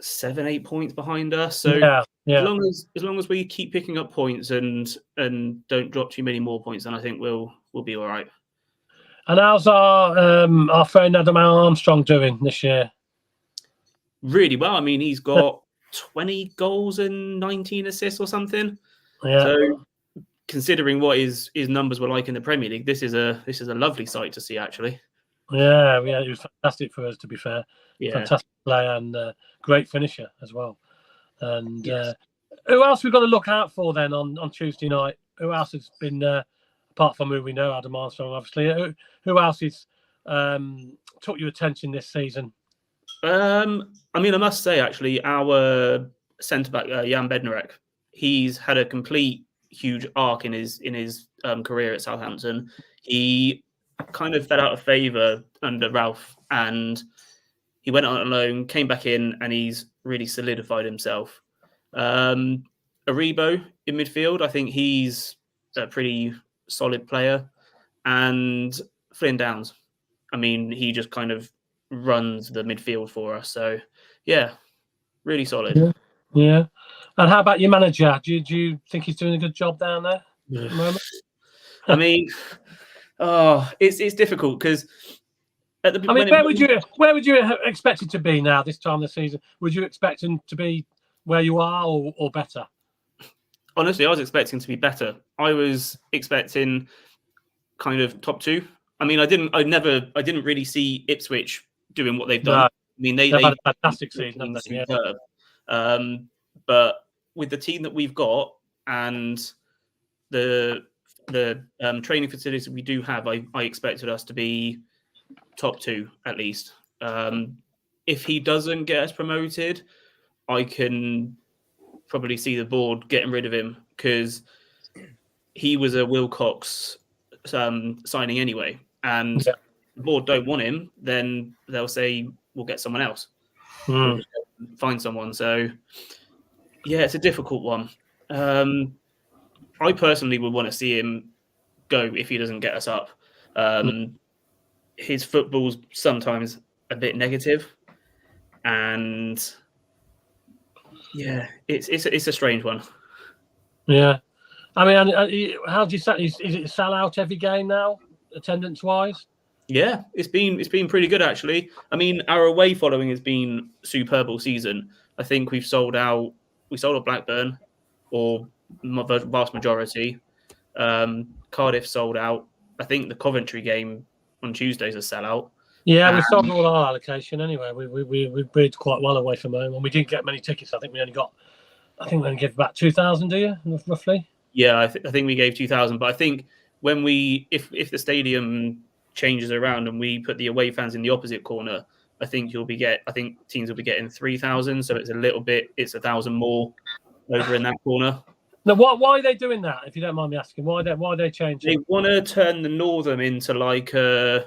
7-8 points behind us. So as long as we keep picking up points and don't drop too many more points, then I think we'll be all right. And how's our friend Adam Armstrong doing this year? Really well. I mean, he's got 20 goals and 19 assists or something. Yeah. So considering what his numbers were like in the Premier League, this is a lovely sight to see, actually. Yeah, it was fantastic for us, to be fair. Yeah. Fantastic player and great finisher as well. And who else we've got to look out for then on Tuesday night? Who else has been, apart from who we know, Adam Armstrong, obviously, who else has took your attention this season? I mean, I must say, actually, our centre-back, Jan Bednarek, he's had a complete huge arc in his career at Southampton. He kind of fell out of favour under Ralph, and he went on loan, came back in, and he's really solidified himself. Aribo in midfield, I think he's a pretty solid player. And Flynn Downs, I mean, he just kind of runs the midfield for us. So, yeah, really solid. Yeah. And how about your manager? Do you think he's doing a good job down there at the moment? I mean, it's difficult because at the I mean, where would you expect it to be now this time of the season? Would you expect him to be where you are or better? Honestly, I was expecting to be better. I was expecting kind of top two. I mean, I didn't really see Ipswich doing what they've done. No. I mean, they've had a fantastic season, haven't they? Yeah. But with the team that we've got and the training facilities we do have, I expected us to be top two at least. If he doesn't get us promoted, I can probably see the board getting rid of him because he was a Wilcox signing anyway. And the board don't want him, then they'll say, we'll get someone else. We'll find someone. So, yeah, it's a difficult one. I personally would want to see him go if he doesn't get us up. His football's sometimes a bit negative. And, yeah, it's a strange one. Yeah. I mean, how do you say? Is it a sellout every game now, attendance-wise? Yeah, it's been pretty good actually. I mean, our away following has been superb all season. I think we sold out Blackburn, or vast majority. Cardiff sold out. I think the Coventry game on Tuesday's a sellout. Yeah, we sold all our allocation anyway. We bid quite well away from home, and we didn't get many tickets. I think we only gave about 2,000. Do you roughly? Yeah, I think we gave 2,000. But I think when if the stadium changes around and we put the away fans in the opposite corner, I think teams will be getting 3,000. So it's 1,000 more over in that corner. Now, why are they doing that? If you don't mind me asking, why are they changing? They want to turn the Northern into like a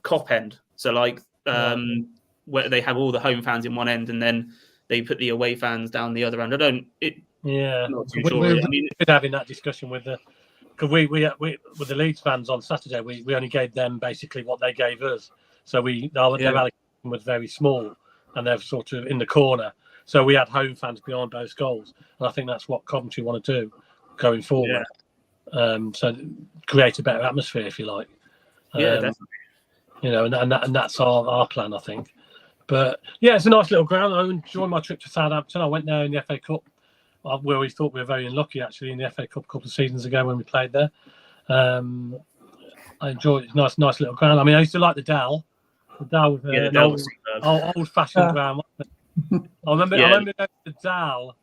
cop end. So like where they have all the home fans in one end and then they put the away fans down the other end. I'm not too sure. We've been having that discussion with because we with the Leeds fans on Saturday, we only gave them basically what they gave us. So their allocation was very small and they're sort of in the corner. So we had home fans behind both goals. And I think that's what Coventry want to do going forward. Yeah. So create a better atmosphere, if you like. Yeah, definitely. You know, and that's our plan, I think. But yeah, it's a nice little ground. I enjoyed my trip to Southampton. I went there in the FA Cup, where we thought we were very unlucky actually in the FA Cup a couple of seasons ago when we played there. I enjoyed it. Nice little ground. I mean, I used to like the Dell. The Dell was an old-fashioned ground. I remember going to the Dell.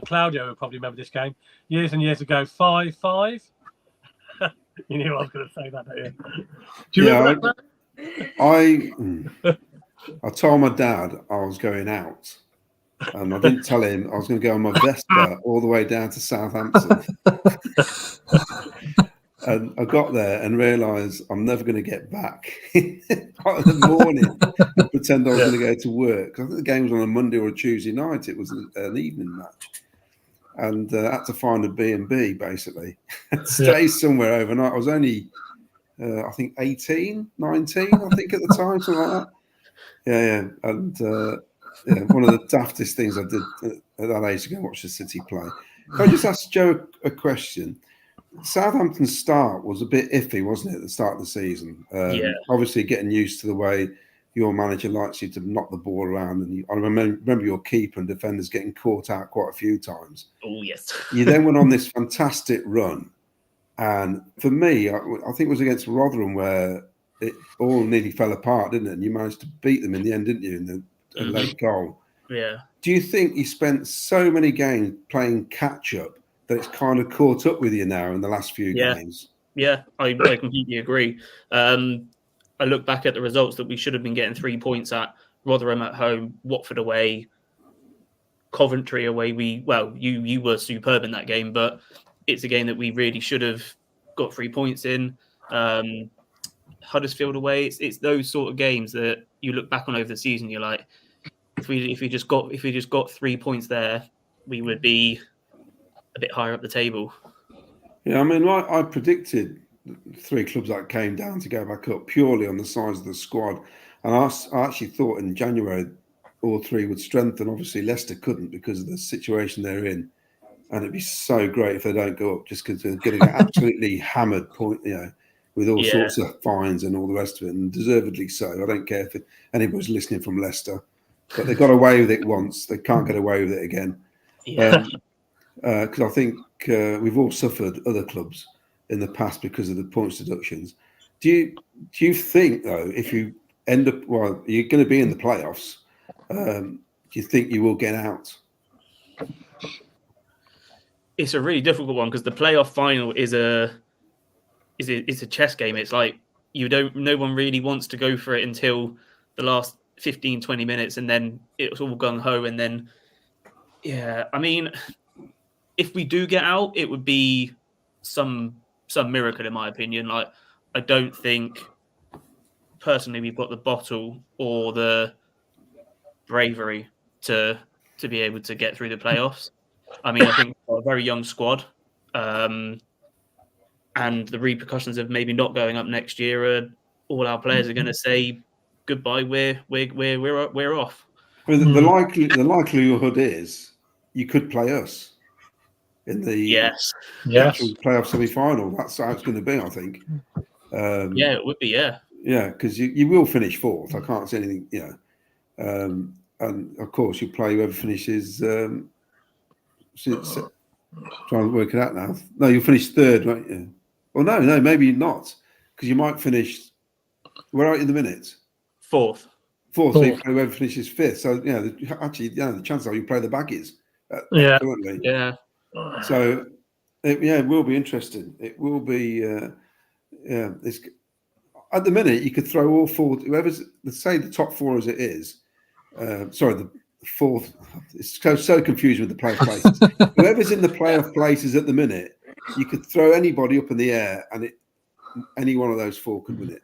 Claudio will probably remember this game years and years ago. 5-5. You knew I was going to say that, don't you? Do you remember that? I told my dad I was going out, and I didn't tell him I was going to go on my Vespa all the way down to Southampton. And I got there and realised I'm never going to get back in the morning and pretend I was going to go to work. I think the game was on a Monday or a Tuesday night. It was an evening match. And I had to find a B&B, basically, and stay somewhere overnight. I was only, I think, 18, 19, I think, at the time, something like that. Yeah. And one of the daftest things I did at that age to go watch the City play. Can I just ask Joe a question? Southampton's start was a bit iffy, wasn't it, at the start of the season? Obviously, getting used to the way your manager likes you to knock the ball around. And I remember your keeper and defenders getting caught out quite a few times. Oh, yes. You then went on this fantastic run. And for me, I think it was against Rotherham where it all nearly fell apart, didn't it? And you managed to beat them in the end, didn't you, in the late goal? Yeah. Do you think you spent so many games playing catch-up that it's kind of caught up with you now in the last few games? Yeah, I completely agree. I look back at the results that we should have been getting 3 points at: Rotherham at home, Watford away, Coventry away. You were superb in that game, but it's a game that we really should have got 3 points in. Huddersfield away. It's those sort of games that you look back on over the season. You're like, if we just got 3 points there, we would be a bit higher up the table. Yeah, I mean, I predicted 3 clubs that came down to go back up purely on the size of the squad. And I actually thought in January all 3 would strengthen. Obviously, Leicester couldn't because of the situation they're in. And it'd be so great if they don't go up, just because they're going to get absolutely hammered, with all sorts of fines and all the rest of it, and deservedly so. I don't care if anybody's listening from Leicester, but they got away with it once. They can't get away with it again. Because I think we've all suffered, other clubs, in the past because of the points deductions. Do you think, though, if you end up, you're going to be in the playoffs, do you think you will get out? It's a really difficult one because the playoff final is a chess game. It's like no one really wants to go for it until the last 15, 20 minutes, and then it's all gung ho. And then, I mean, if we do get out, it would be some miracle, in my opinion. Like, I don't think personally we've got the bottle or the bravery to be able to get through the playoffs. I mean, I think we've got a very young squad, and the repercussions of maybe not going up next year are all our players are going to say goodbye. We're off. I mean, the likelihood is you could play us in the actual playoff semi-final. That's how it's going to be, I think. It would be. Yeah, because you will finish 4th. I can't see anything. And of course, you play whoever finishes. Trying to work it out now. No, you'll finish 3rd, won't you? Well, no, maybe not, because you might finish. Where are you in the minute? 4th. So you play whoever finishes 5th. So the chances are you play the baggies. Currently. Yeah. So it will be interesting. It will be. It's at the minute you could throw all 4. Whoever's, let's say, the top 4 as it is. The 4th. It's so confusing with the playoff places. Whoever's in the playoff places at the minute, you could throw anybody up in the air, and any one of those 4 could win it.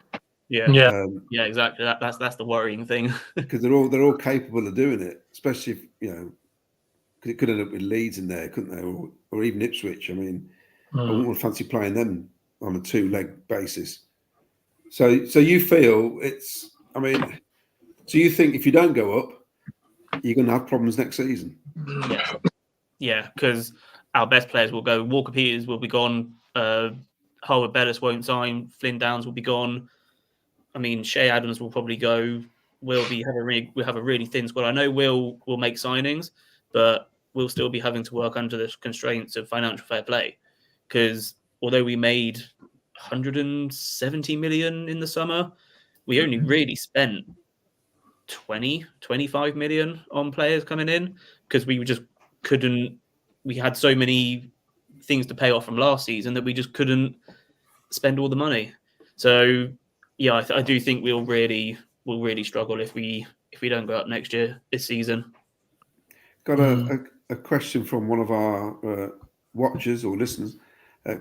Yeah, exactly. That's the worrying thing, because they're all capable of doing it, especially if because it could end up with Leeds in there, couldn't they, or even Ipswich. I mean, I wouldn't fancy playing them on a 2-leg basis. So you feel it's? I mean, so you think if you don't go up, you're going to have problems next season? Yeah, because our best players will go. Walker Peters will be gone. Harwood Bellis won't sign. Flynn Downs will be gone. I mean, Shea Adams will probably go. We'll have a really thin squad. I know we'll make signings, but we'll still be having to work under the constraints of financial fair play. Because although we made 170 million in the summer, we only really spent 25 million on players coming in, because we just couldn't. We had so many things to pay off from last season that we just couldn't spend all the money. So yeah, I do think we'll really struggle if we don't go up this season. Got a question from one of our watchers or listeners,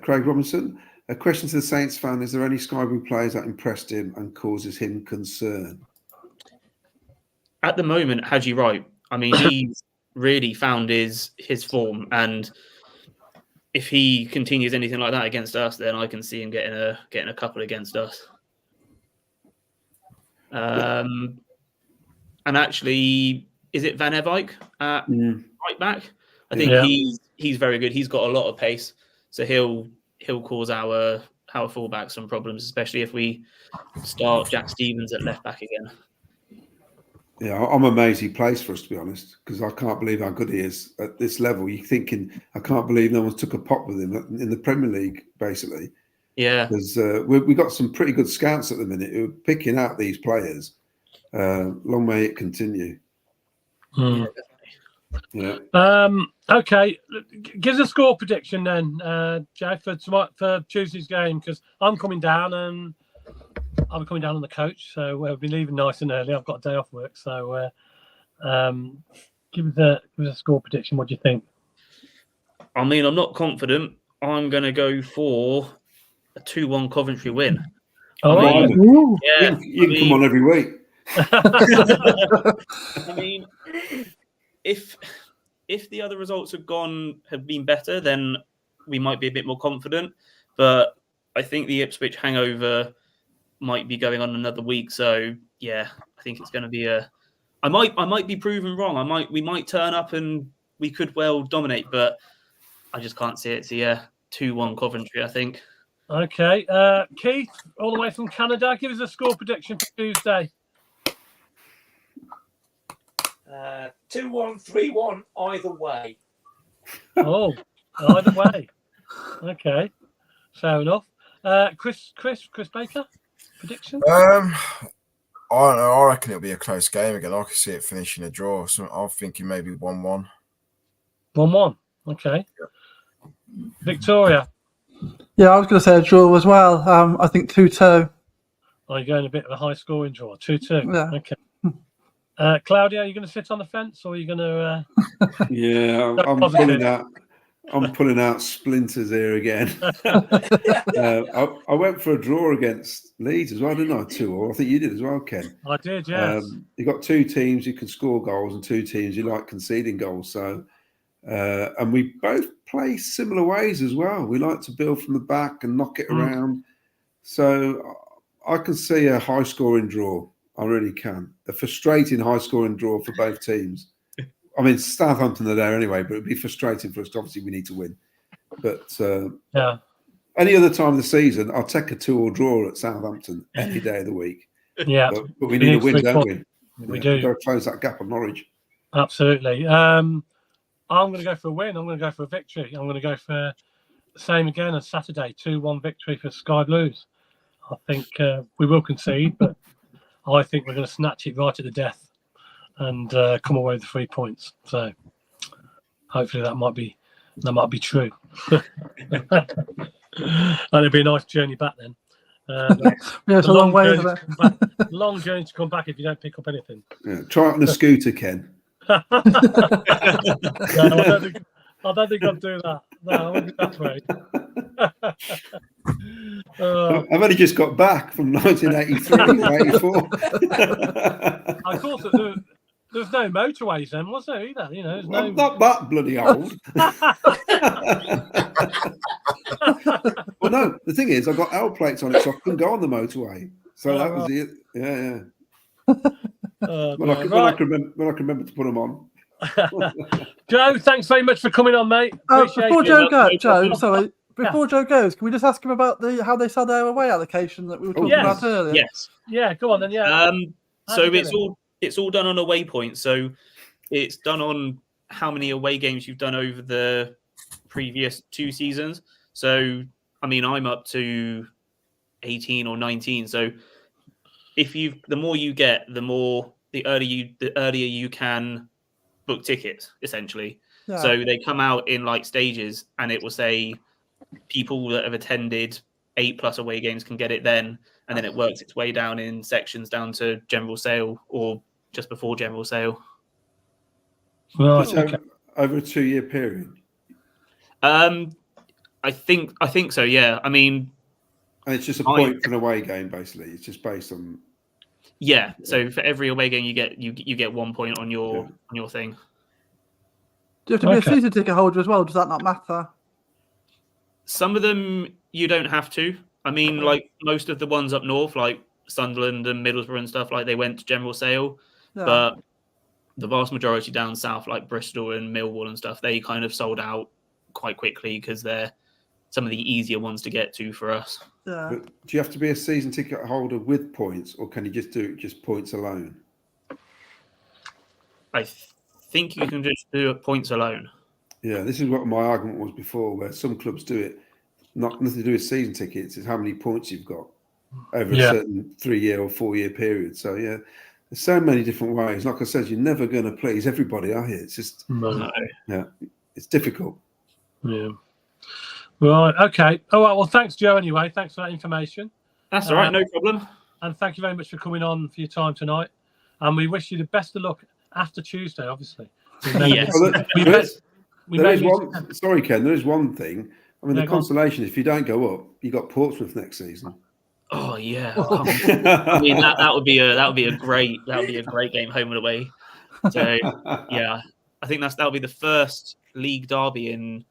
Craig Robinson. A question to the Saints fan: is there any Sky Blue players that impressed him and causes him concern? At the moment, Haji Wright. I mean, he's really found his form, and if he continues anything like that against us, then I can see him getting a couple against us. And actually, is it Van Evijk at right back? I think he's very good. He's got a lot of pace, so he'll cause our fullback some problems, especially if we start Jack Stevens at left back again. Yeah, I'm amazed he plays for us, to be honest, because I can't believe how good he is at this level. You're thinking, I can't believe no one took a pot with him in the Premier League, basically. Yeah. Because we've got some pretty good scouts at the minute who are picking out these players. Long may it continue. Yeah. Okay. Give us a score prediction then, Joe, for Tuesday's game, because I'm coming down and I'll be coming down on the coach, so we'll be leaving nice and early. I've got a day off work, so give us a score prediction. What do you think? I mean, I'm not confident. I'm going to go for a 2-1 Coventry win. You can come on every week. I mean, if the other results have been better, then we might be a bit more confident. But I think the Ipswich hangover might be going on another week. So yeah, I think it's going to be I might be proven wrong. We might turn up and we could well dominate, but I just can't see it. So yeah, 2-1 Coventry, I think. Okay, Keith, all the way from Canada, give us a score prediction for Tuesday. 2-1, 3-1, either way. Oh, either way. Okay, fair enough. Chris Baker, prediction? I don't know. I reckon it'll be a close game again. I can see it finishing a draw. So I'm thinking maybe 1-1. 1-1. Okay. Victoria. Yeah, I was going to say a draw as well. I think 2-2. Are you going a bit of a high scoring draw? 2-2. Yeah. Okay. Claudia, are you going to sit on the fence or are you going to? Yeah, I'm pulling out splinters here again. I went for a draw against Leeds as well, didn't I? 2-2. I think you did as well, Ken. I did, yes. You got two teams who can score goals and two teams who like conceding goals. So, and we both play similar ways as well. We like to build from the back and knock it around. So I can see a high scoring draw. I really can. A frustrating high scoring draw for both teams. I mean, Southampton are there anyway, but it'd be frustrating for us. Obviously, we need to win. But any other time of the season, I'll take a 2-2 draw at Southampton any day of the week. Yeah, but we need a win, don't we? We do. We've got to close that gap on Norwich. Absolutely. I'm going to go for a win. I'm going to go for a victory. I'm going to go for the same again on Saturday, 2-1 victory for Sky Blues. I think we will concede, but I think we're going to snatch it right at the death and come away with the 3 points. So hopefully that might be true. And it'll be a nice journey back then. It's a long way, isn't it? Long journey to come back if you don't pick up anything. Yeah, try it on a scooter, Ken. No, I don't think I'll do that. No, I won't be that way. I've only just got back from 1983 or 84. I thought there's no motorways then, was there either? You know, there's no. I'm not that bloody old. Well, no. The thing is, I've got L plates on it, so I couldn't go on the motorway. So that was it. Yeah. When I can remember to put them on. Joe, thanks very much for coming on, mate. Before Joe goes, can we just ask him about how they sell their away allocation that we were talking about earlier? Yes. Yeah, go on then. Yeah. So it's all done on away points. So it's done on how many away games you've done over the previous 2 seasons. So I mean, I'm up to 18 or 19. So the more you get, the earlier you can book tickets, essentially. So they come out in like stages, and it will say people that have attended 8+ away games can get it then, and then it works its way down in sections down to general sale or just before general sale. Right. So over a 2-year period. I think so. Yeah. I mean, and it's just a point for an away game, basically. It's just based on. Yeah. So for every away game, you get 1 point on your thing. Do you have to be a season ticket holder as well? Does that not matter? Some of them you don't have to. I mean, like most of the ones up north, like Sunderland and Middlesbrough and stuff, like they went to general sale. Yeah. But the vast majority down south, like Bristol and Millwall and stuff, they kind of sold out quite quickly because they're some of the easier ones to get to for us. Yeah. But do you have to be a season ticket holder with points, or can you just do it just points alone? I think you can just do it points alone. Yeah, this is what my argument was before, where some clubs do it, nothing to do with season tickets, it's how many points you've got over a certain 3-year or 4-year period. So yeah, there's so many different ways. Like I said, you're never going to please everybody, are you? It's just it's difficult. Yeah. Right. Okay. All right. Well, thanks, Joe. Anyway, thanks for that information. That's all right. No problem. And thank you very much for coming on for your time tonight. And we wish you the best of luck after Tuesday, obviously. Yes. Sorry, Ken. There is one thing. I mean, the consolation is if you don't go up, you got Portsmouth next season. Oh yeah. I mean that would be a great game home and away. So yeah, I think that'll be the first league derby in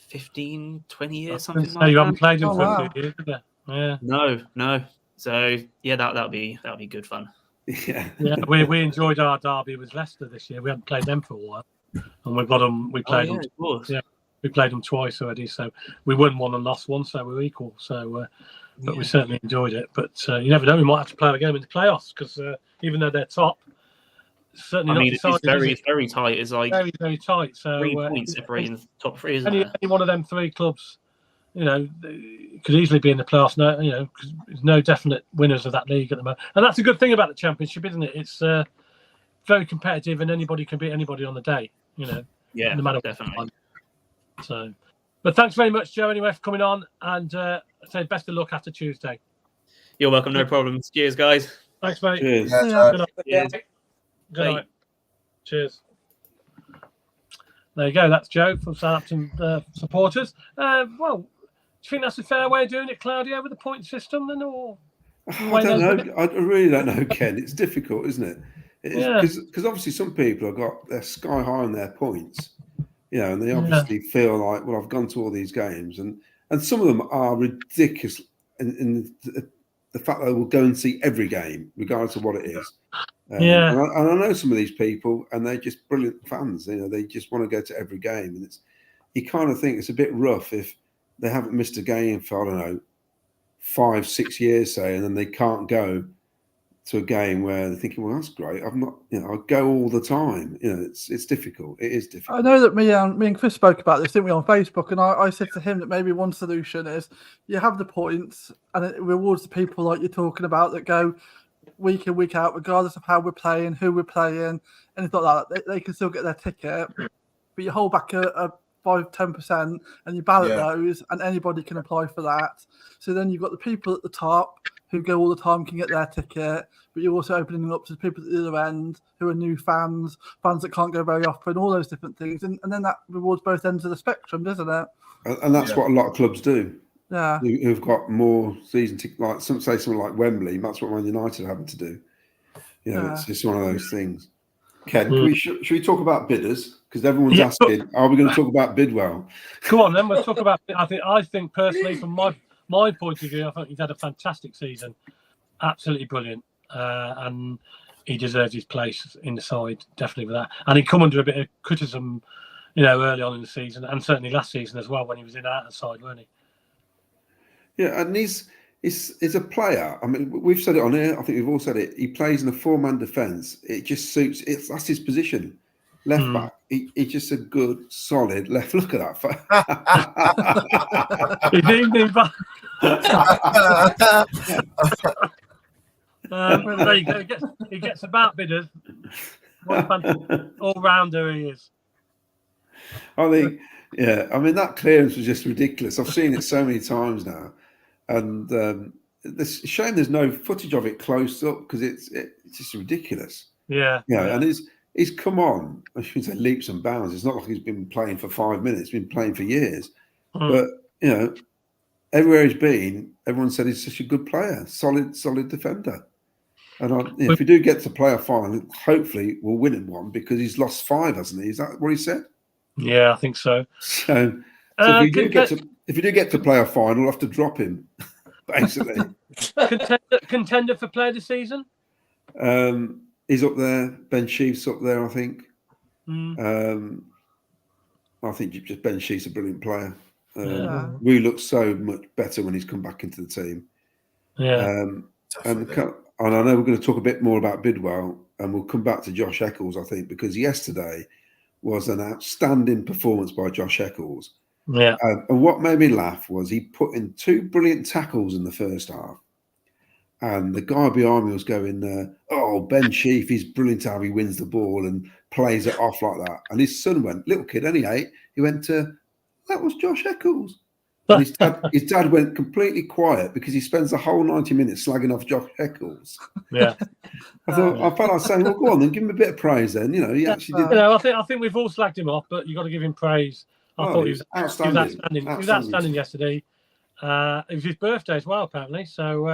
15, 20 years, something like that. You haven't played them for a few years, have you? Yeah. No. So yeah, that'll be good fun. Yeah. We enjoyed our derby with Leicester this year. We haven't played them for a while, and we've got them. We played them. Yeah, we played them twice already. So we won one and lost one, so we're equal. So, but we certainly enjoyed it. But you never know, we might have to play a game in the playoffs because even though they're top, certainly it's very tight. It's like very tight. So 3 points separating the top three. Isn't it? Any one of them 3 clubs, could easily be in the playoffs. No, because there's no definite winners of that league at the moment, and that's a good thing about the Championship, isn't it? It's very competitive, and anybody can beat anybody on the day. Yeah, no matter definitely. What. So, but thanks very much, Joe, anyway, for coming on, and say best of luck after Tuesday. You're welcome. No problems. Cheers, guys. Thanks, mate. Cheers. Good night. Good night. Cheers. There you go. That's Joe from Southampton supporters. Well, do you think that's a fair way of doing it, Claudio, with the point system, then, or? I don't know. I really don't know, Ken. It's difficult, isn't it? Because obviously some people have got their sky high on their points, and they obviously feel like, well, I've gone to all these games, and some of them are ridiculous in the fact that they will go and see every game, regardless of what it is. And I know some of these people, and they're just brilliant fans. They just want to go to every game, and you kind of think it's a bit rough if they haven't missed a game for, I don't know, 5-6 years, say, and then they can't go to a game where they're thinking, well, that's great. I've not, I go all the time. It's difficult. It is difficult. I know that me and Chris spoke about this, didn't we, on Facebook? And I said to him that maybe one solution is you have the points and it rewards the people like you're talking about that go week in, week out, regardless of how we're playing, who we're playing, anything like that. They can still get their ticket, but you hold back a 5-10% and you ballot those, and anybody can apply for that. So then you've got the people at the top who go all the time can get their ticket, but you're also opening them up to the people at the other end who are new fans that can't go very often, all those different things. And then that rewards both ends of the spectrum, doesn't it? And that's what a lot of clubs do. Yeah. Who've got more season tickets, like something like Wembley, that's what Man United are having to do. It's just one of those things. Ken, should we talk about bidders? Because everyone's asking, are we going to talk about Bidwell? Come on, then we'll talk about. I think personally, from my point of view, I think he's had a fantastic season, absolutely brilliant, and he deserves his place in the side definitely for that. And he come under a bit of criticism, early on in the season, and certainly last season as well when he was in our side, weren't he? Yeah, and he's a player. I mean, we've said it on here. I think we've all said it. He plays in a 4-man defence. It just suits. That's his position. Left back. He's just a good, solid left. Look at that. There you go. He gets about bidders. What a all-rounder he is. I think, I mean, that clearance was just ridiculous. I've seen it so many times now. And it's a shame there's no footage of it close up because it's just ridiculous. Yeah. And he's come on, I should say leaps and bounds. It's not like he's been playing for 5 minutes, he's been playing for years. But, everywhere he's been, everyone said he's such a good player, solid defender. And if we do get to play a final, hopefully we'll win in one because he's lost 5, hasn't he? Is that what he said? Yeah, I think so. So if you do get to play a final, we'll have to drop him, basically. Contender for player of the season? He's up there. Ben Sheaf's up there, I think. I think just Ben Sheaf's a brilliant player. We look so much better when he's come back into the team. And I know we're going to talk a bit more about Bidwell, and we'll come back to Josh Eccles, I think, because yesterday was an outstanding performance by Josh Eccles. Yeah. And what made me laugh was he put in 2 brilliant tackles in the first half. And the guy behind me was going, Ben Sheaf, he's brilliant how he wins the ball and plays it off like that. And his son went, little kid, only 8, he went, that was Josh Eccles. And his dad went completely quiet because he spends the whole 90 minutes slagging off Josh Eccles. Yeah. I felt like saying, well, go on then, give him a bit of praise then. He actually did. I think we've all slagged him off, but you've got to give him praise. I thought he was outstanding. He was outstanding yesterday. It was his birthday as well, apparently. So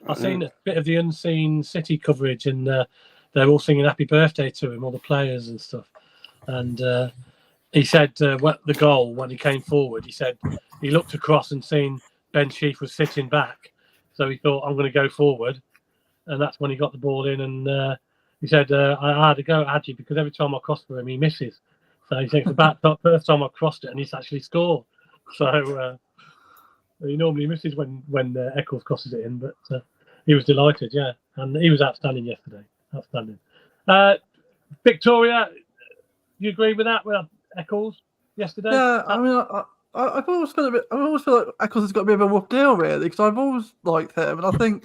I've seen a bit of the unseen City coverage, and they're all singing happy birthday to him, all the players and stuff. And he said the goal, when he came forward, he said he looked across and seen Ben Sheaf was sitting back. So he thought, I'm going to go forward. And that's when he got the ball in. And he said, I had to go at Hadji because every time I cross for him, he misses. So he said, it's about the first time I crossed it and he's actually scored. So he normally misses when Eccles crosses it in. But he was delighted, yeah. And he was outstanding yesterday. Outstanding. Victoria, you agree with that, with Eccles yesterday? Yeah, I mean, I've always felt like Eccles has got a bit of a rough deal, really, because I've always liked him, and I think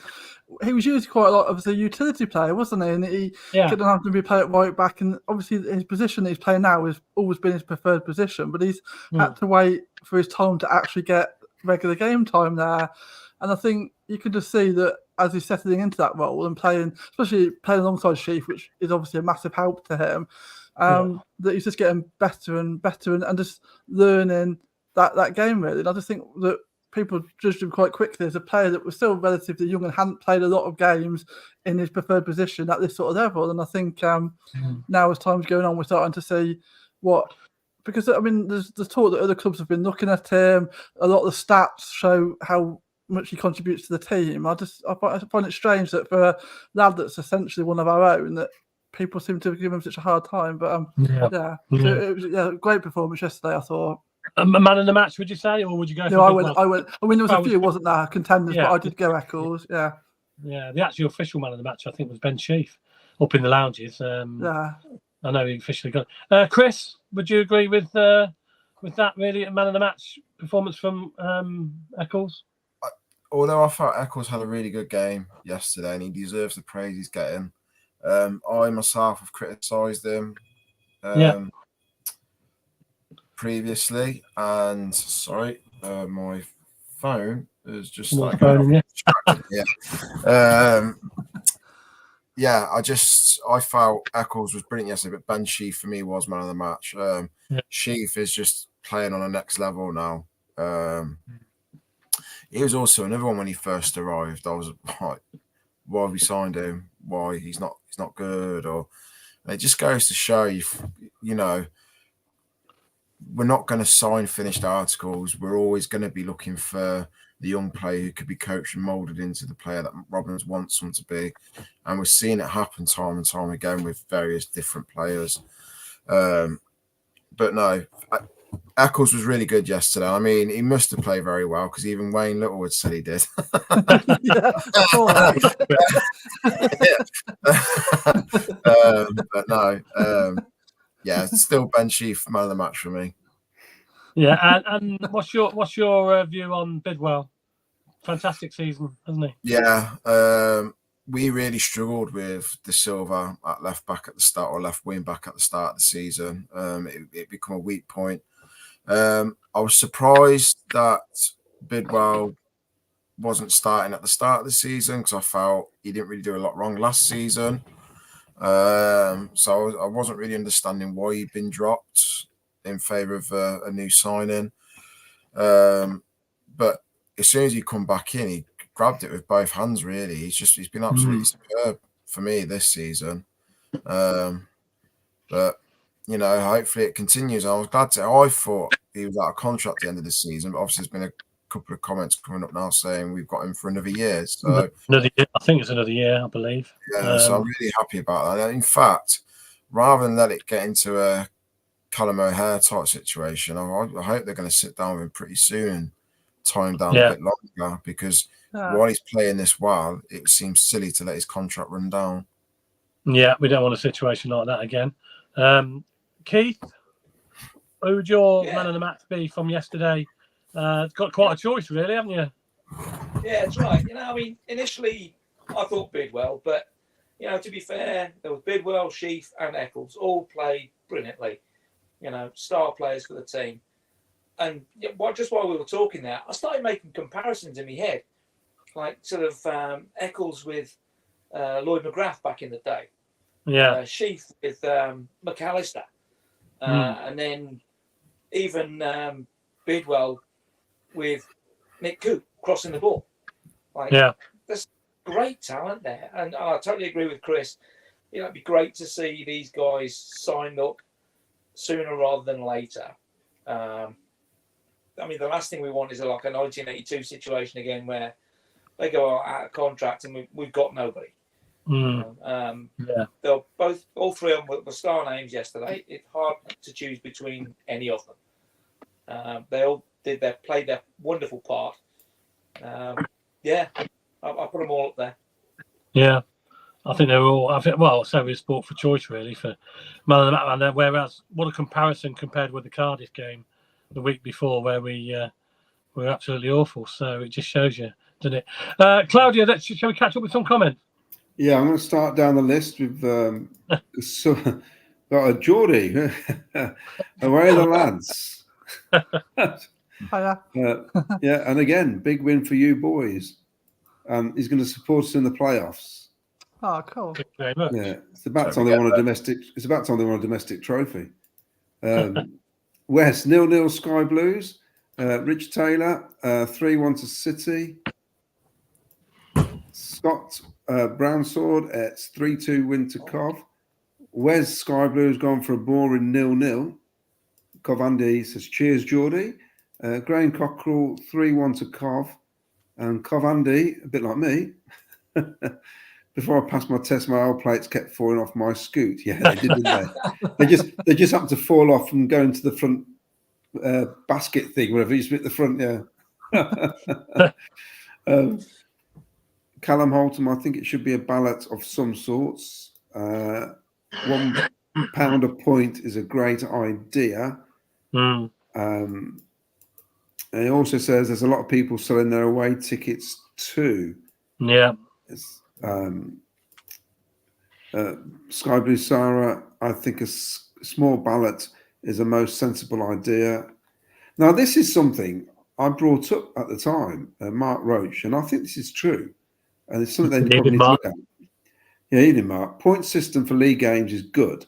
he was used quite a lot as a utility player, wasn't he? And he couldn't have to be playing right back, and obviously his position that he's playing now has always been his preferred position, but he's had to wait for his time to actually get regular game time there. And I think you could just see that as he's settling into that role and especially playing alongside Sheaf, which is obviously a massive help to him, that he's just getting better and better and just learning that game, really. And I just think that people judged him quite quickly as a player that was still relatively young and hadn't played a lot of games in his preferred position at this sort of level. And I think now as time's going on, we're starting to see because I mean, there's talk that other clubs have been looking at him. A lot of the stats show how much he contributes to the team. I find it strange that for a lad that's essentially one of our own, that people seem to give him such a hard time. But So it was a great performance yesterday, I thought. A man in the match, would you say, or would you go? No, I went. I mean, there was a few, wasn't there, contenders, but I did go Eccles. Yeah. The actual official man of the match, I think, was Ben Sheaf up in the lounges. I know he officially got. Chris, would you agree with that? Really, a man of the match performance from Eccles? Although I thought Eccles had a really good game yesterday, and he deserves the praise he's getting. I myself have criticised him. Previously, and sorry, my phone is just like I felt Eccles was brilliant yesterday, but Ben Sheaf for me was man of the match. Sheaf is just playing on a next level now. He was also another one when he first arrived. I was like, why we signed him? Why he's not good? Or it just goes to show you know. We're not going to sign finished articles. We're always going to be looking for the young player who could be coached and moulded into the player that Robins wants them to be. And we're seeing it happen time and time again with various different players. But no, Eccles was really good yesterday. I mean, he must have played very well because even Wayne Littlewood said he did. But no, still Ben Sheaf, man of the match for me. Yeah, and what's your view on Bidwell? Fantastic season, hasn't he? Yeah, we really struggled with De Silva at left back at the start, or left wing back at the start of the season. It became a weak point. I was surprised that Bidwell wasn't starting at the start of the season because I felt he didn't really do a lot wrong last season. So I wasn't really understanding why he'd been dropped in favour of a new signing. But as soon as he come back in, he grabbed it with both hands. Really, he's been absolutely superb for me this season. But hopefully it continues. I was glad to. I thought he was out of contract at the end of the season, but obviously there's been a couple of comments coming up now saying we've got him for another year. So another year, I think it's another year, I believe. Yeah, so I'm really happy about that. In fact, rather than let it get into a Callum O'Hare type situation, I hope they're going to sit down with him pretty soon and tie him down a bit longer because while he's playing this well, it seems silly to let his contract run down. Yeah, we don't want a situation like that again. Keith, who would your man of the match be from yesterday? Got quite a choice, really, haven't you? Yeah, that's right. I mean, initially I thought Bidwell, but to be fair, there was Bidwell, Sheaf, and Eccles all played brilliantly. Star players for the team. And just while we were talking there, I started making comparisons in my head, like sort of Eccles with Lloyd McGrath back in the day. Yeah. Sheaf with McAllister. And then even Bidwell with Nick Coop crossing the ball. There's great talent there. And I totally agree with Chris. It'd be great to see these guys signed up sooner rather than later. I mean, the last thing we want is like a 1982 situation again where they go out of contract and we've got nobody. They'll all three of them were star names yesterday. It's hard to choose between any of them. They all played their wonderful part. I put them all up there. Yeah, I think they're all. So we sport for choice really for man of the match. And whereas, what a comparison compared with the Cardiff game the week before, where we were absolutely awful. So it just shows you, doesn't it? Claudia, shall we catch up with some comments? Yeah, I'm going to start down the list with got a Geordie. Away the lads. Yeah, and again, big win for you boys. He's going to support us in the playoffs. Oh, cool. Thank you very much. Yeah, it's about time they want a domestic. It's about time they want a domestic trophy. West 0-0 Sky Blues. Rich Taylor 3-1 to City. Scott Brownsword, it's 3-2 win to Cov. Wes Sky Blues gone for a boring 0-0. Cov Andy says cheers Geordie. Graham Cockrell 3-1 to Cov. And Cov Andy, a bit like me. Before I passed my test, my old plates kept falling off my scoot. Yeah, they did, didn't they? they just happened to fall off and go into the front basket thing, whatever you split the front. Yeah. Callum Holton, I think it should be a ballot of some sorts. £1 a point is a great idea. And he also says there's a lot of people selling their away tickets too. Yeah. Sky Blue Sarah, I think a small ballot is a most sensible idea. Now, this is something I brought up at the time, Mark Roach, and I think this is true. And it's something they probably need to look at. Yeah, Eden Mark. Point system for league games is good,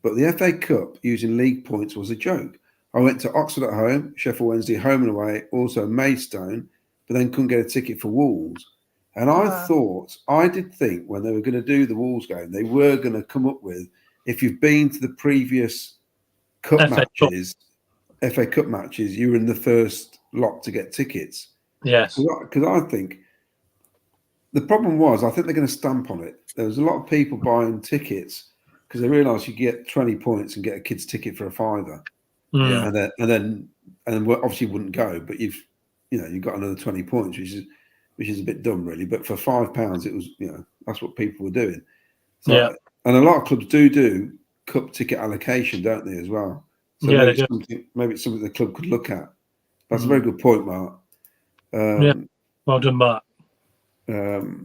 but the FA Cup using league points was a joke. I went to Oxford at home, Sheffield Wednesday home and away, also Maidstone, but then couldn't get a ticket for Wolves. And I did think when they were going to do the Wolves game, they were going to come up with, if you've been to the previous FA Cup matches, you were in the first lot to get tickets. Yes. Because I think the problem was, I think they're going to stamp on it. There was a lot of people buying tickets because they realised you get 20 points and get a kid's ticket for a £5. Yeah. And then obviously wouldn't go, but you've got another 20 points, which is a bit dumb, really. But for £5, it was, that's what people were doing. So, yeah. And a lot of clubs do cup ticket allocation, don't they, as well? So yeah, maybe it's something the club could look at. That's a very good point, Mark. Yeah. Well done, Mark. Dave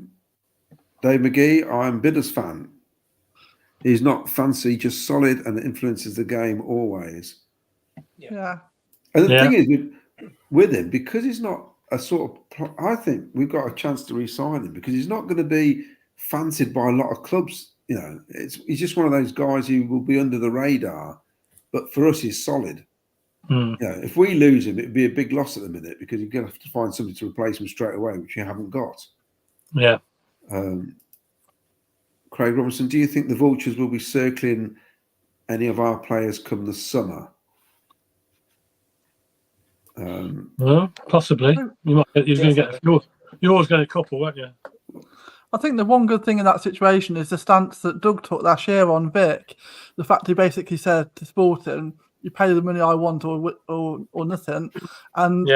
McGee, I'm Bidders fan. He's not fancy, just solid and influences the game always. Yeah. And the thing is, with him, because he's not a sort of. I think we've got a chance to re-sign him because he's not going to be fancied by a lot of clubs. You know, he's just one of those guys who will be under the radar, but for us, he's solid. Mm. You know, if we lose him, it'd be a big loss at the minute because you're going to have to find somebody to replace him straight away, which you haven't got. Yeah. Craig Robinson, do you think the Vultures will be circling any of our players come the summer? Well, possibly. You're going to get you're always going to couple, won't you? I think the one good thing in that situation is the stance that Doug took last year on Vic. The fact he basically said to Sporting, "You pay the money I want, or nothing," and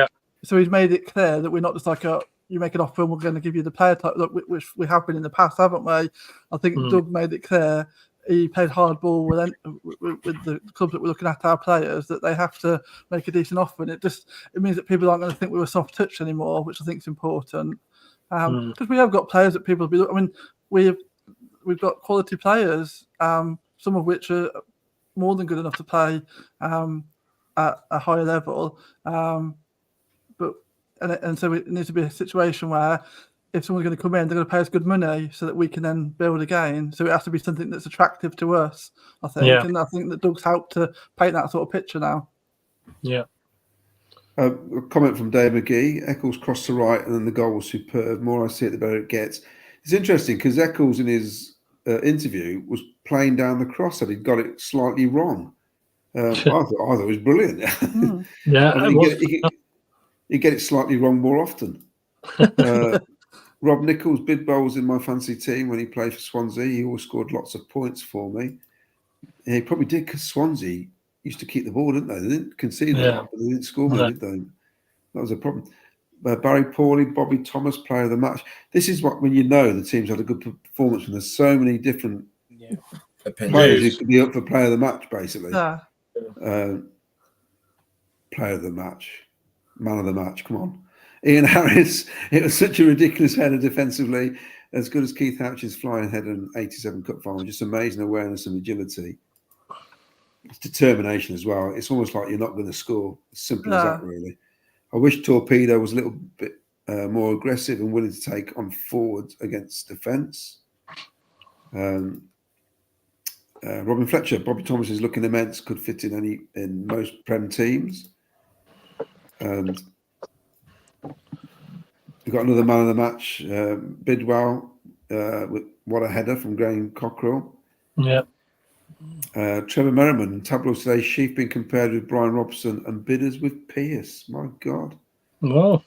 so he's made it clear that we're not just like you make an offer and we're going to give you the player type, which we have been in the past, haven't we? I think Doug made it clear he played hardball with the clubs that we're looking at our players that they have to make a decent offer, and it means that people aren't going to think we were soft touch anymore, which I think is important. Because we have got players that people be. I mean, we've got quality players, some of which are more than good enough to play at a higher level. So it needs to be a situation where if someone's going to come in, they're going to pay us good money so that we can then build again. So it has to be something that's attractive to us, I think. And I think that Doug's helped to paint that sort of picture now. Yeah. A comment from Dave McGee. Eccles crossed to right and then the goal was superb. More I see it, the better it gets. It's interesting because Eccles in his interview was playing down the cross and he'd got it slightly wrong. I thought it was brilliant. You get it slightly wrong more often. Rob Nichols, Bidwell was in my fancy team when he played for Swansea. He always scored lots of points for me. And he probably did because Swansea used to keep the ball, didn't they? They didn't concede a lot, but they didn't score many, did they? That was a problem. Barry Pawley, Bobby Thomas, player of the match. This is when you know the team's had a good performance when there's so many different players who could be up for player of the match, basically. Player of the match. Man of the match, come on. Ian Harris, it was such a ridiculous header defensively, as good as Keith Houch's flying header in 87 Cup final. Just amazing awareness and agility. It's determination as well. It's almost like you're not going to score. As simple as that, really. I wish Torpedo was a little bit more aggressive and willing to take on forward against defence. Robin Fletcher, Bobby Thomas is looking immense, could fit in most Prem teams. And we've got another man of the match, Bidwell, with what a header from Graham Cockrell. Yeah. Trevor Merriman, tableau today, Sheaf being compared with Brian Robson and Bidders with Pierce. My God. Well,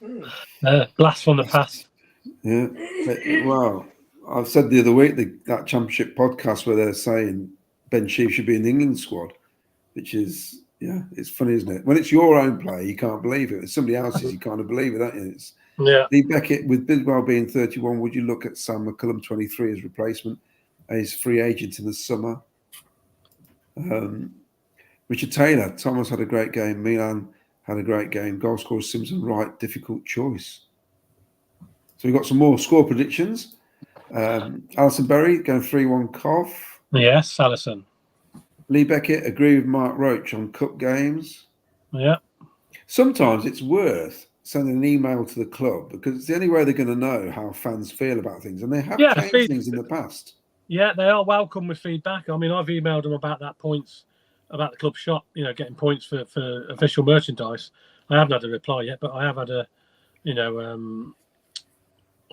blast from the past. Yeah. Well, I've said the other week that championship podcast where they're saying Ben Sheaf should be in the England squad, which is, it's funny, isn't it? When it's your own player, you can't believe it. It's somebody else's, you can't believe it, aren't you? Lee Beckett, with Bidwell being 31, would you look at Sam McCullum, 23, as replacement? He's free agent in the summer. Richard Taylor, Thomas had a great game. Milan had a great game. Goal scorer Simpson, right, difficult choice. So we've got some more score predictions. Alison Berry going 3-1 Cov. Yes, Alison. Lee Beckett, agree with Mark Roach on cup games. Yeah. Sometimes it's worth sending an email to the club because it's the only way they're going to know how fans feel about things. And they have changed things in the past. Yeah, they are welcome with feedback. I mean, I've emailed them about about the club shop, getting points for official merchandise. I haven't had a reply yet, but I have had a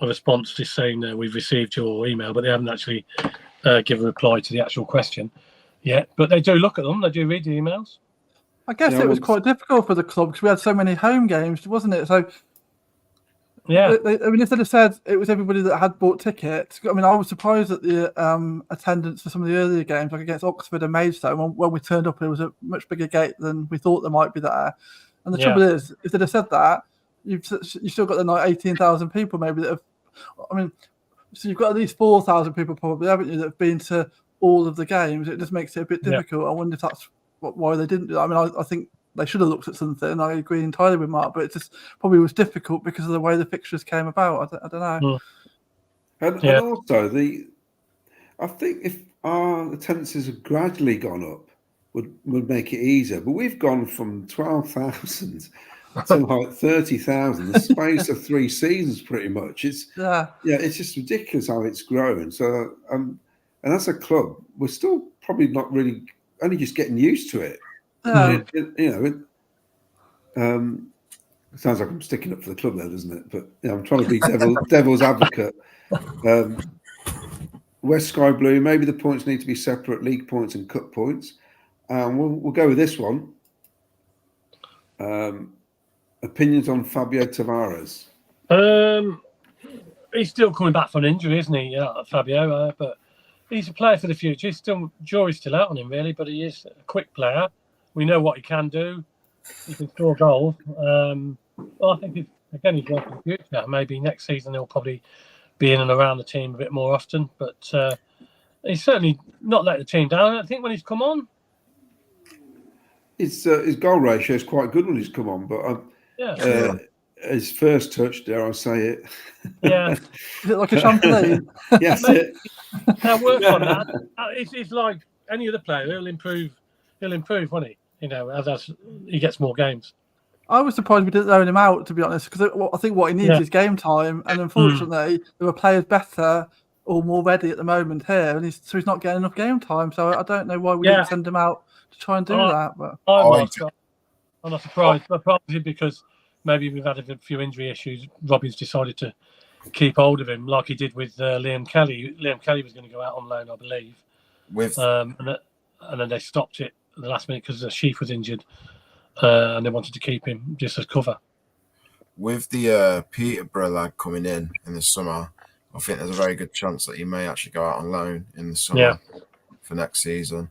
response just saying we've received your email, but they haven't actually given a reply to the actual question yet. But they do look at them. They do read the emails. I guess it was quite difficult for the club because we had so many home games, wasn't it? So, if they'd have said it was everybody that had bought tickets, I mean, I was surprised at the attendance for some of the earlier games, like against Oxford and Maidstone. When we turned up, it was a much bigger gate than we thought there might be there. And the trouble is, if they'd have said that, you've still got the 18,000 people maybe that have. I mean, so you've got at least 4,000 people probably, haven't you, that have been to all of the games? It just makes it a bit difficult. I wonder if that's why they didn't do that. I mean, I think they should have looked at something. I agree entirely with Mark, but it just probably was difficult because of the way the fixtures came about. I don't know. And also, I think if our attendances have gradually gone up, would make it easier. But we've gone from 12,000 to like 30,000, the space of 3 seasons, pretty much. It's it's just ridiculous how it's growing. So, and as a club, we're still probably not really only just getting used to it. It sounds like I'm sticking up for the club there, doesn't it? But I'm trying to be devil's advocate. West Sky Blue, maybe the points need to be separate, league points and cup points. We'll go with this one. Opinions on Fabio Tavares? He's still coming back from injury, isn't he, Fabio? But he's a player for the future. Jury's still out on him, really, but he is a quick player. We know what he can do. He can score goals. I think, he's one for the future. Maybe next season he'll probably be in and around the team a bit more often. But he's certainly not let the team down. I think when he's come on, his goal ratio is quite good when he's come on. But his first touch, dare I say it? Yeah. Is it like a trampoline? Yes, it. Now work on that. It's like any other player. He'll improve, won't he? As he gets more games. I was surprised we didn't loan him out, to be honest, because I think what he needs is game time. And unfortunately, there are players better or more ready at the moment here, and he's not getting enough game time. So I don't know why we didn't send him out to try and do that. But I'm not surprised. But probably because maybe we've had a few injury issues. Robbie's decided to keep hold of him, like he did with Liam Kelly. Liam Kelly was going to go out on loan, I believe, and then they stopped it at the last minute because Sheaf was injured, and they wanted to keep him just as cover. With the Peterborough lad coming in the summer, I think there's a very good chance that he may actually go out on loan in the summer for next season.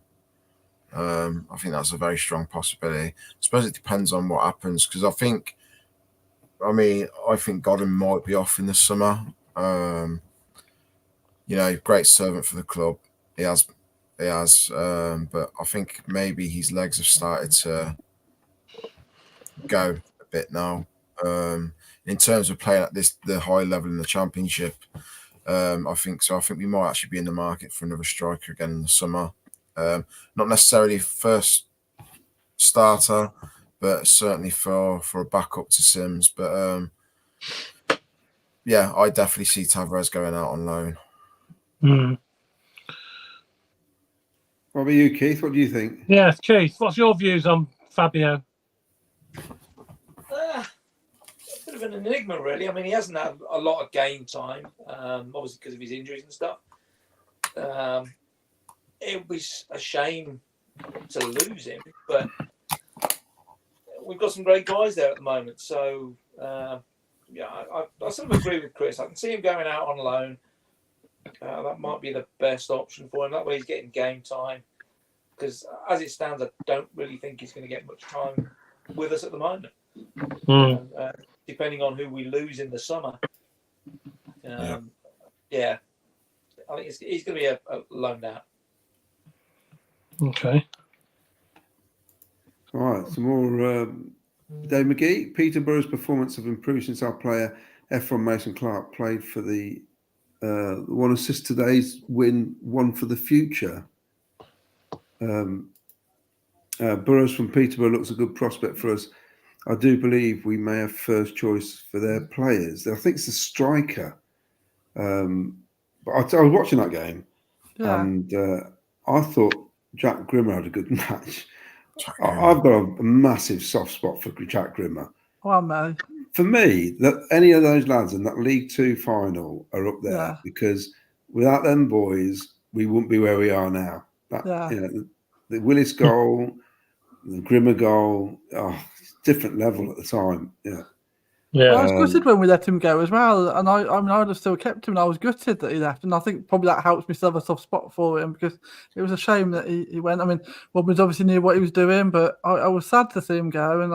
I think that's a very strong possibility. I suppose it depends on what happens, because I think Godden might be off in the summer. Great servant for the club. He has, but I think maybe his legs have started to go a bit now. In terms of playing at the high level in the Championship, I think so. I think we might actually be in the market for another striker again in the summer. Not necessarily first starter, but certainly for a backup to Sims. But I definitely see Tavares going out on loan. What about you, Keith? What do you think? Yeah, Keith, what's your views on Fabio? A bit of an enigma, really. I mean, he hasn't had a lot of game time, obviously because of his injuries and stuff. It was a shame to lose him, but we've got some great guys there at the moment. So, I sort of agree with Chris. I can see him going out on loan. That might be the best option for him. That way he's getting game time. Because as it stands, I don't really think he's going to get much time with us at the moment. Depending on who we lose in the summer. I think he's going to be a loaned out. Okay. All right, some more. Dave McGee. Peterborough's performance have improved since our player Efron Mason Clark played for the one assist today's win, one for the future. Burrows from Peterborough looks a good prospect for us. I do believe we may have first choice for their players. I think it's a striker. But I was watching that game, and I thought Jack Grimmer had a good match. I've got a massive soft spot for Jack Grimmer. Well, man. For me, that any of those lads in that League Two final are up there because without them boys, we wouldn't be where we are now. The Willis goal, the Grimmer goal, different level at the time. Well, I was gutted when we let him go as well, and I would have still kept him. And I was gutted that he left, and I think probably that helps me still have a soft spot for him because it was a shame that he went. I mean, Robins obviously knew what he was doing, but I was sad to see him go, and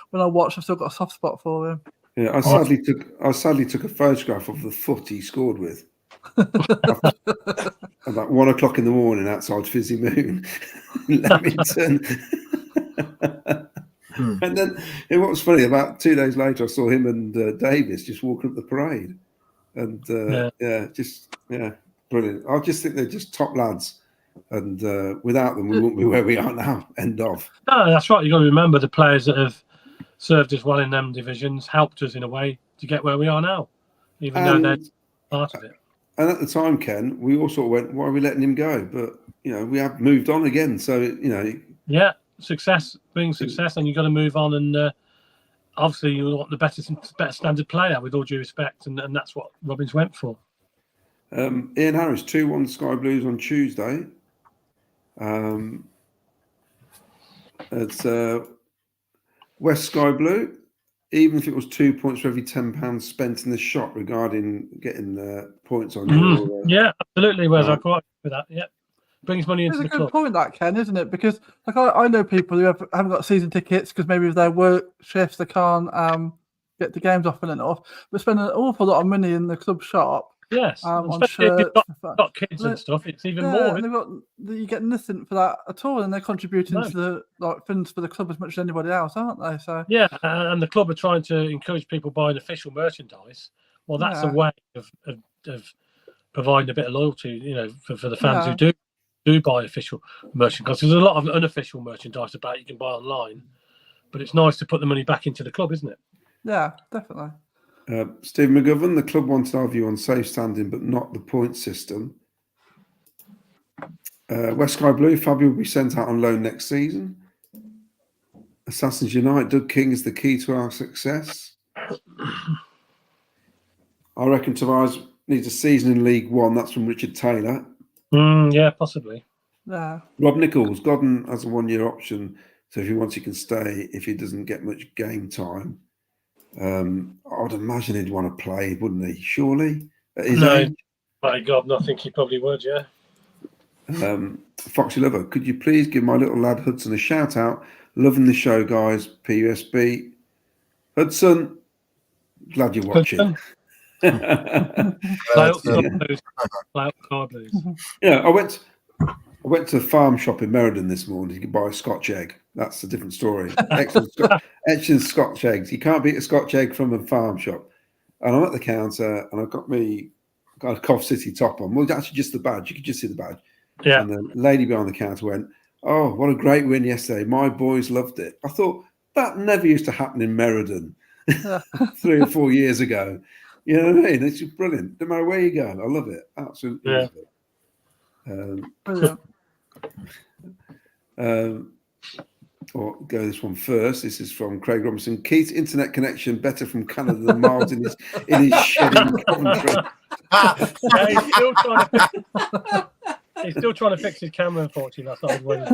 when I watched, I've still got a soft spot for him. Yeah, I sadly took a photograph of the foot he scored with about 1 o'clock in the morning outside Fizzy Moon, Leamington. And then what was funny, about 2 days later, I saw him and Davis just walking up the parade. And brilliant. I just think they're just top lads. And without them, we wouldn't be where we are now. End of. No, that's right. You've got to remember the players that have served us well in them divisions, helped us in a way to get where we are now, even though they're part of it. And at the time, Ken, we all sort of went, "Why are we letting him go?" But we have moved on again. So yeah, success brings success, and you've got to move on. And obviously, you want the better standard player, with all due respect, and that's what Robbins went for. Ian Harris 2-1 Sky Blues on Tuesday. It's West Sky Blue. Even if it was 2 points for every £10 spent in the shop regarding getting points on your... yeah, absolutely. Whereas I quite agree with that. Yeah, brings money into the club. It's a good point, that, Ken, isn't it? Because I know people who haven't got season tickets because maybe with their work shifts they can't get the games often enough, but spend an awful lot of money in the club shop. Yes, on especially shirts, if you've got kids and stuff, it's even more. And you get nothing for that at all, and they're contributing to the funds for the club as much as anybody else, aren't they? So yeah, and the club are trying to encourage people buying official merchandise. Well, that's a way of providing a bit of loyalty, for the fans who do buy official merchandise. There's a lot of unofficial merchandise about you can buy online, but it's nice to put the money back into the club, isn't it? Yeah, definitely. Steve McGovern, the club wanted our view on safe standing, but not the point system. West Sky Blue, Fabio will be sent out on loan next season. Assassins Unite, Doug King is the key to our success. I reckon Tavares needs a season in League One. That's from Richard Taylor. Yeah, possibly. Yeah. Rob Nichols, Godden has a 1-year option, so if he wants, he can stay if he doesn't get much game time. I'd imagine he'd want to play, wouldn't he? Surely, at his age. My God, I think he probably would. Yeah. Foxy Lover, could you please give my little lad Hudson a shout out? Loving the show, guys. PUSB. Hudson, glad you're watching. Yeah, I went to a farm shop in Meriden this morning. You can buy a Scotch egg. That's a different story. Excellent Scotch eggs. You can't beat a Scotch egg from a farm shop. And I'm at the counter, and I've got a Cough City top on. Well, actually, just the badge. You could just see the badge. Yeah. And the lady behind the counter went, "Oh, what a great win yesterday. My boys loved it." I thought, that never used to happen in Meriden 3 or 4 years ago. You know what I mean? It's just brilliant. No matter where you go, I love it. Absolutely love it. Or go this one first. This is from Craig Robinson. Keith's internet connection better from Canada than Miles in his shed in Coventry. He's still trying to fix his camera, unfortunately. That's not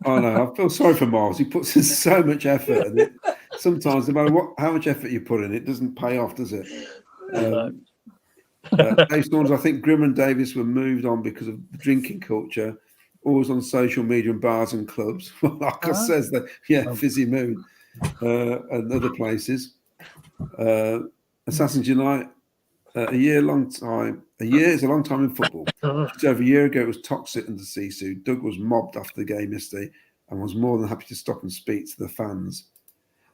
I know. I feel sorry for Miles. He puts in so much effort, and sometimes, no matter how much effort you put in, it doesn't pay off, does it? Dave Storms, I think Grim and Davis were moved on because of the drinking culture. Always on social media and bars and clubs. Like I says, Fizzy Moon and other places. Assassins Unite, a year is a long time in football. Just over a year ago, it was toxic under Sisu. Doug was mobbed after the game yesterday and was more than happy to stop and speak to the fans.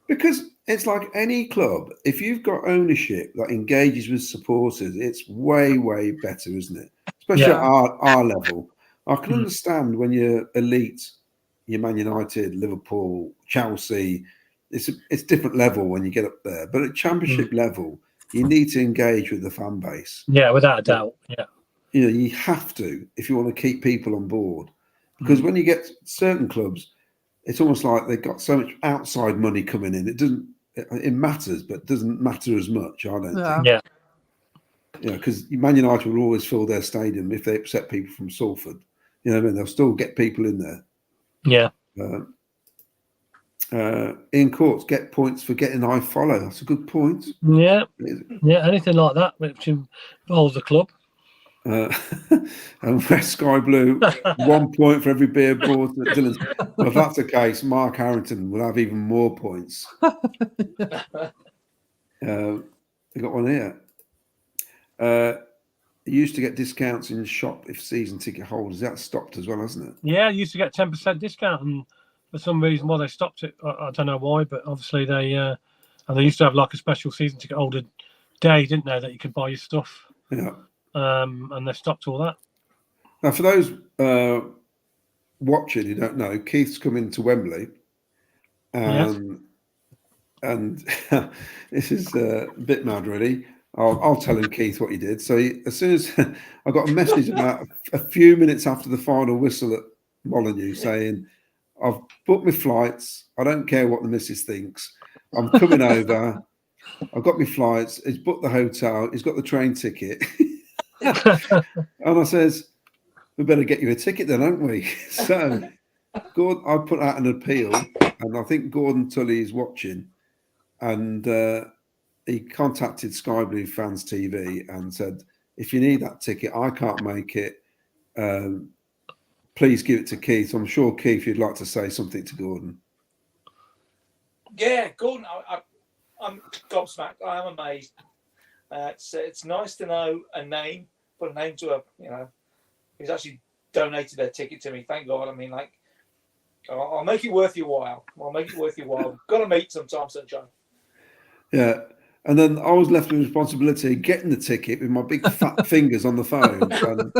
Because it's like any club, if you've got ownership that engages with supporters, it's way, way better, isn't it? Especially at our level. I can understand when you're elite, you're Man United, Liverpool, Chelsea. It's different level when you get up there. But at championship level, you need to engage with the fan base. Yeah, without a doubt. Yeah. You have to if you want to keep people on board. Because when you get certain clubs, it's almost like they've got so much outside money coming in. It matters, but doesn't matter as much, I don't think. Yeah. Because Man United will always fill their stadium if they accept people from Salford. You know what I mean? They'll still get people in there. Yeah. Ian Courts, get points for getting I follow. That's a good point. Yeah. Yeah, anything like that, which involves the club. And West Sky Blue, 1 point for every beer bought at Dylan's. Well, if that's the case, Mark Harrington will have even more points. We got one here. You used to get discounts in the shop if season ticket holders. That stopped as well, hasn't it? Yeah, you used to get 10% discount, and for some reason, they stopped it. I don't know why, but obviously they used to have like a special season ticket holder day, didn't they, that you could buy your stuff. Yeah. And they stopped all that. Now, for those watching who don't know, Keith's coming to Wembley, and and this is a bit mad, really. I'll tell him, Keith, what he did. So as soon as I got a message about a few minutes after the final whistle at Molineux saying, I've booked my flights. I don't care what the missus thinks. I'm coming over. I've got my flights. He's booked the hotel. He's got the train ticket. And I says, we better get you a ticket then, haven't we? So Gordon, I put out an appeal, and I think Gordon Tully is watching, and he contacted Sky Blue Fans TV and said, if you need that ticket, I can't make it. Please give it to Keith. I'm sure, Keith, you'd like to say something to Gordon. Yeah, Gordon, I'm gobsmacked. I am amazed. It's nice to know a name, put a name to who's actually donated a ticket to me. Thank God. I mean, like, I'll make it worth your while. Got to meet sometime, sunshine. Yeah. And then I was left with the responsibility of getting the ticket with my big fat fingers on the phone. And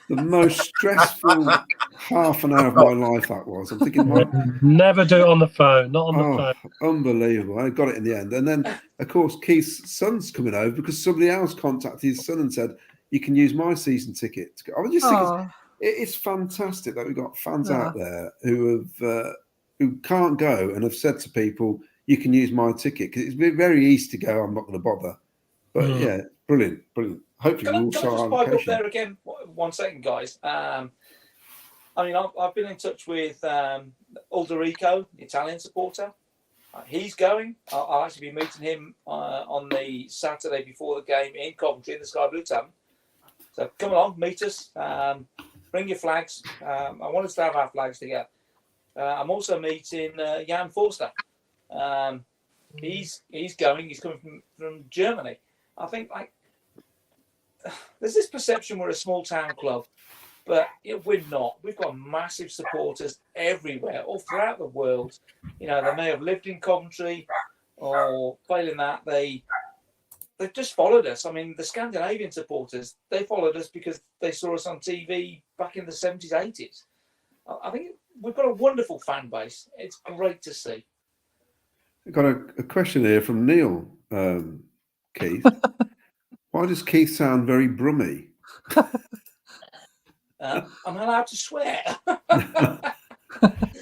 the most stressful half an hour of my life that was. I'm thinking, never do it on the phone, not on the phone. Unbelievable. I got it in the end. And then, of course, Keith's son's coming over because somebody else contacted his son and said, you can use my season ticket. I was just thinking, it's fantastic that we've got fans out there who can't go and have said to people, you can use my ticket, because it's very easy to go, I'm not going to bother. But yeah, brilliant. Hopefully we'll Can I just pipe up there again 1 second, guys? I mean, I've been in touch with Ulderico, the Italian supporter. He's going. I'll actually be meeting him on the Saturday before the game in Coventry in the Sky Blue Tavern. So come along, meet us. Bring your flags. I want us to have our flags together. I'm also meeting Jan Forster. He's going. He's coming from Germany. I think there's this perception we're a small town club, but we're not. We've got massive supporters everywhere, all throughout the world. They may have lived in Coventry, or failing that, they've just followed us. I mean, the Scandinavian supporters, they followed us because they saw us on TV back in the 70s, 80s. I think we've got a wonderful fan base. It's great to see. I've got a question here from Neil, Keith. Why does Keith sound very brummy? I'm allowed to swear.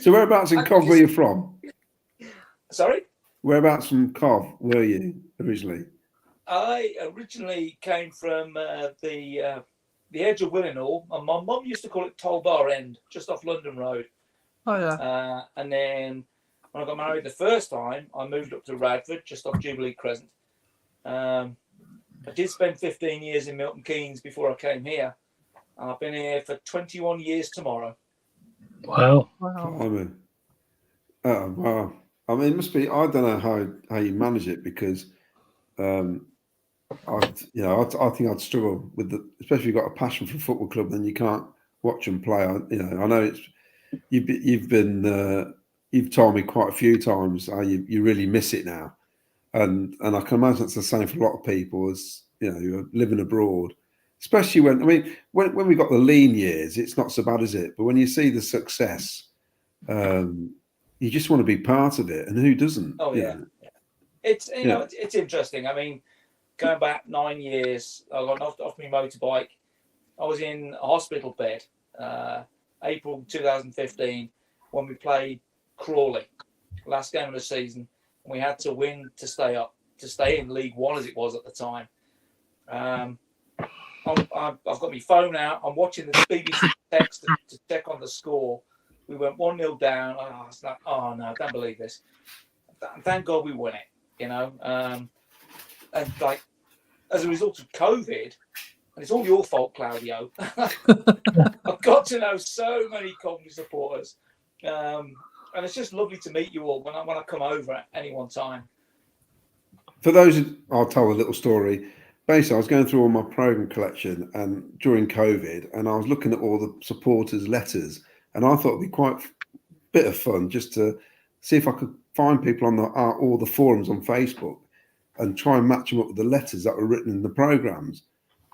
So whereabouts in Cov were you from? Sorry? Whereabouts from Cov were you originally? I originally came from the edge of Willenhall, and my mum used to call it Toll Bar End, just off London Road. Oh, yeah. And then when I got married the first time, I moved up to Radford, just off Jubilee Crescent. I did spend 15 years in Milton Keynes before I came here. I've been here for 21 years tomorrow. Wow. Wow. I mean, it must be, I don't know how you manage it, because I think I'd struggle with especially if you've got a passion for a football club, then you can't watch them play. I know it's you've told me quite a few times how you really miss it now, and I can imagine it's the same for a lot of people as you're living abroad, especially when we got the lean years, it's not so bad, is it? But when you see the success, you just want to be part of it, and who doesn't? Oh yeah. It's it's interesting. I mean, going back 9 years, I got knocked off my motorbike. I was in a hospital bed, April 2015, when we played Crawley, last game of the season. And we had to win to stay up, to stay in League One as it was at the time. I've got my phone out. I'm watching the BBC text to check on the score. We went 1-0 down. I was like, oh no, I don't believe this. Thank God we won it. And like, as a result of COVID, and it's all your fault, Claudio, I've got to know so many Coventry supporters, and it's just lovely to meet you all when I come over at any one time. For those, I'll tell a little story. Basically, I was going through all my programme collection and during COVID, and I was looking at all the supporters' letters, and I thought it'd be quite a bit of fun just to see if I could find people on all the forums on Facebook and try and match them up with the letters that were written in the programmes.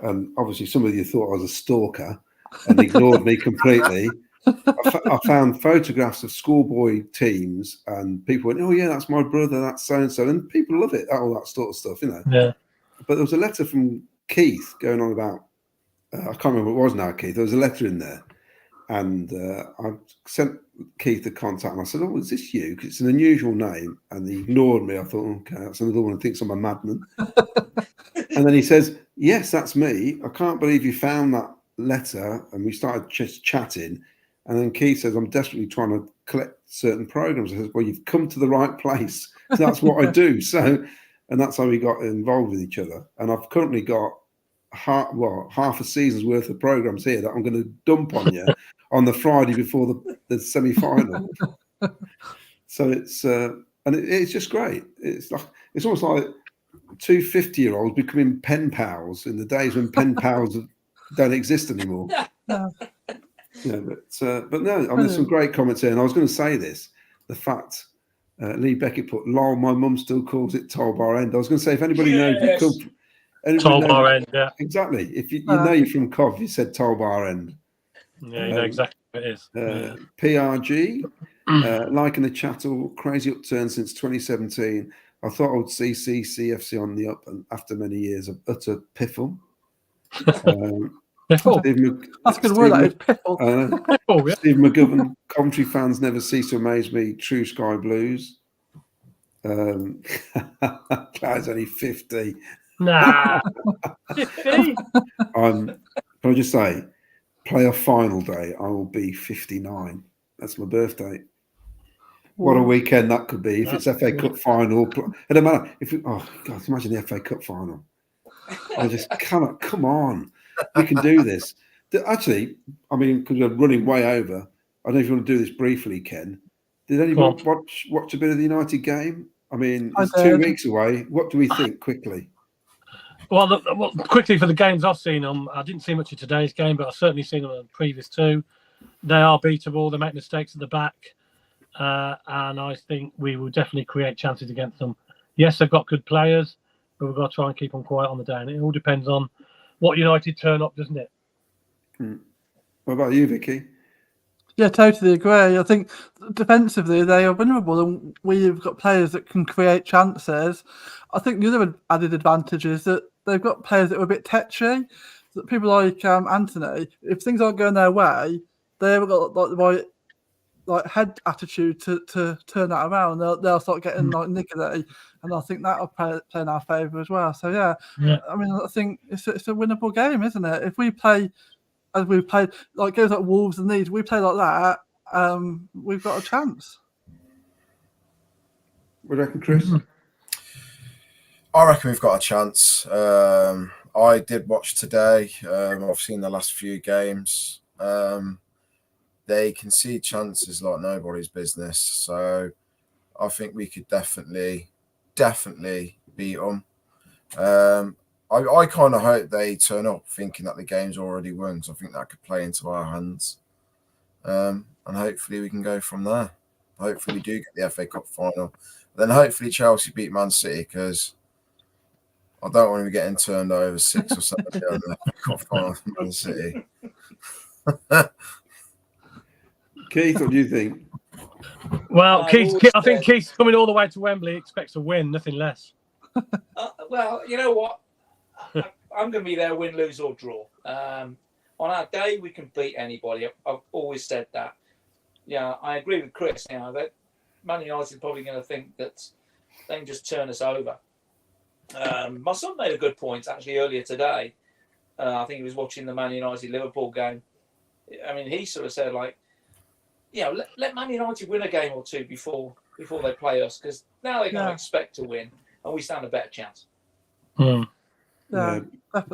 And obviously some of you thought I was a stalker and ignored me completely. I found photographs of schoolboy teams, and people went, "Oh yeah, that's my brother, that's so and so," and people love it, all that sort of stuff, you know. Yeah. But there was a letter from Keith going on about, I can't remember what it was now, Keith. There was a letter in there, and I sent Keith the contact, and I said, "Oh, is this you? Because it's an unusual name." And he ignored me. I thought, okay, that's another one who thinks I'm a madman. And then he says, "Yes, that's me. I can't believe you found that letter." And we started just chatting. And then Keith says, "I'm desperately trying to collect certain programs." I said, "Well, you've come to the right place. That's what I do." So, and that's how we got involved with each other. And I've currently got half a season's worth of programs here that I'm going to dump on you on the Friday before the semi-final. So it's it's just great. It's almost like two 50-year-olds becoming pen pals in the days when pen pals don't exist anymore. Yeah. Yeah, but no, I mean, there's some great comments here, and I was going to say this: the fact Lee Beckett put, "Lol, my mum still calls it Toll Bar End." I was going to say, if anybody knows, you come Toll Bar End, yeah, exactly. If you know you're from Cov, you said Toll Bar End. Yeah, you know exactly what it is. PRG, like in the chat, all crazy upturn since 2017. I thought I would see CFC on the up, and after many years of utter piffle. Piffle. That's a good word. That is piffle. Piffle, yeah. Steve McGovern, Coventry fans never cease to amaze me. True Sky Blues. Clyde's only 50. Nah. 50? Can I just say, playoff final day, I will be 59. That's my birthday. What a weekend that could be if it's FA Cup final. It doesn't matter. Oh God, imagine the FA Cup final. I just cannot. Come on, we can do this. Actually, I mean, because we're running way over. I don't know if you want to do this briefly, Ken. Did anyone watch a bit of the United game? I mean, it's 2 weeks away. What do we think quickly? Well, quickly for the games I've seen them, I didn't see much of today's game, but I've certainly seen them in the previous two. They are beatable. They make mistakes at the back. And I think we will definitely create chances against them. Yes, they've got good players, but we've got to try and keep them quiet on the day. And it all depends on what United turn up, doesn't it? What about you, Vicky? Yeah, totally agree. I think defensively they are vulnerable, and we've got players that can create chances. I think the other added advantage is that they've got players that are a bit tetchy. That people like Anthony, if things aren't going their way, they've got the right head attitude to turn that around. They'll start getting niggly, and I think that'll play in our favour as well. So yeah, I mean, I think it's a winnable game, isn't it? If we play as we've played, like games like Wolves and Leeds, we play like that, we've got a chance. What do you reckon, Chris? I reckon we've got a chance. I did watch today. I've seen the last few games. They concede chances like nobody's business. So I think we could definitely beat them. I kind of hope they turn up thinking that the game's already won, because I think that could play into our hands. And hopefully we can go from there. Hopefully we do get the FA Cup final. Then hopefully Chelsea beat Man City, because I don't want to be getting turned over 6 or 7 in the FA Cup final from Man City. Keith, what do you think? Well, I think Keith's coming all the way to Wembley, expects a win, nothing less. Well, you know what? I'm going to be there, win, lose, or draw. On our day, we can beat anybody. I've always said that. Yeah, I agree with Chris. You know, that Man United are probably going to think that they can just turn us over. My son made a good point actually earlier today. I think he was watching the Man United Liverpool game. I mean, he sort of said like, let Man United win a game or two before they play us, because now they're going to expect to win, and we stand a better chance.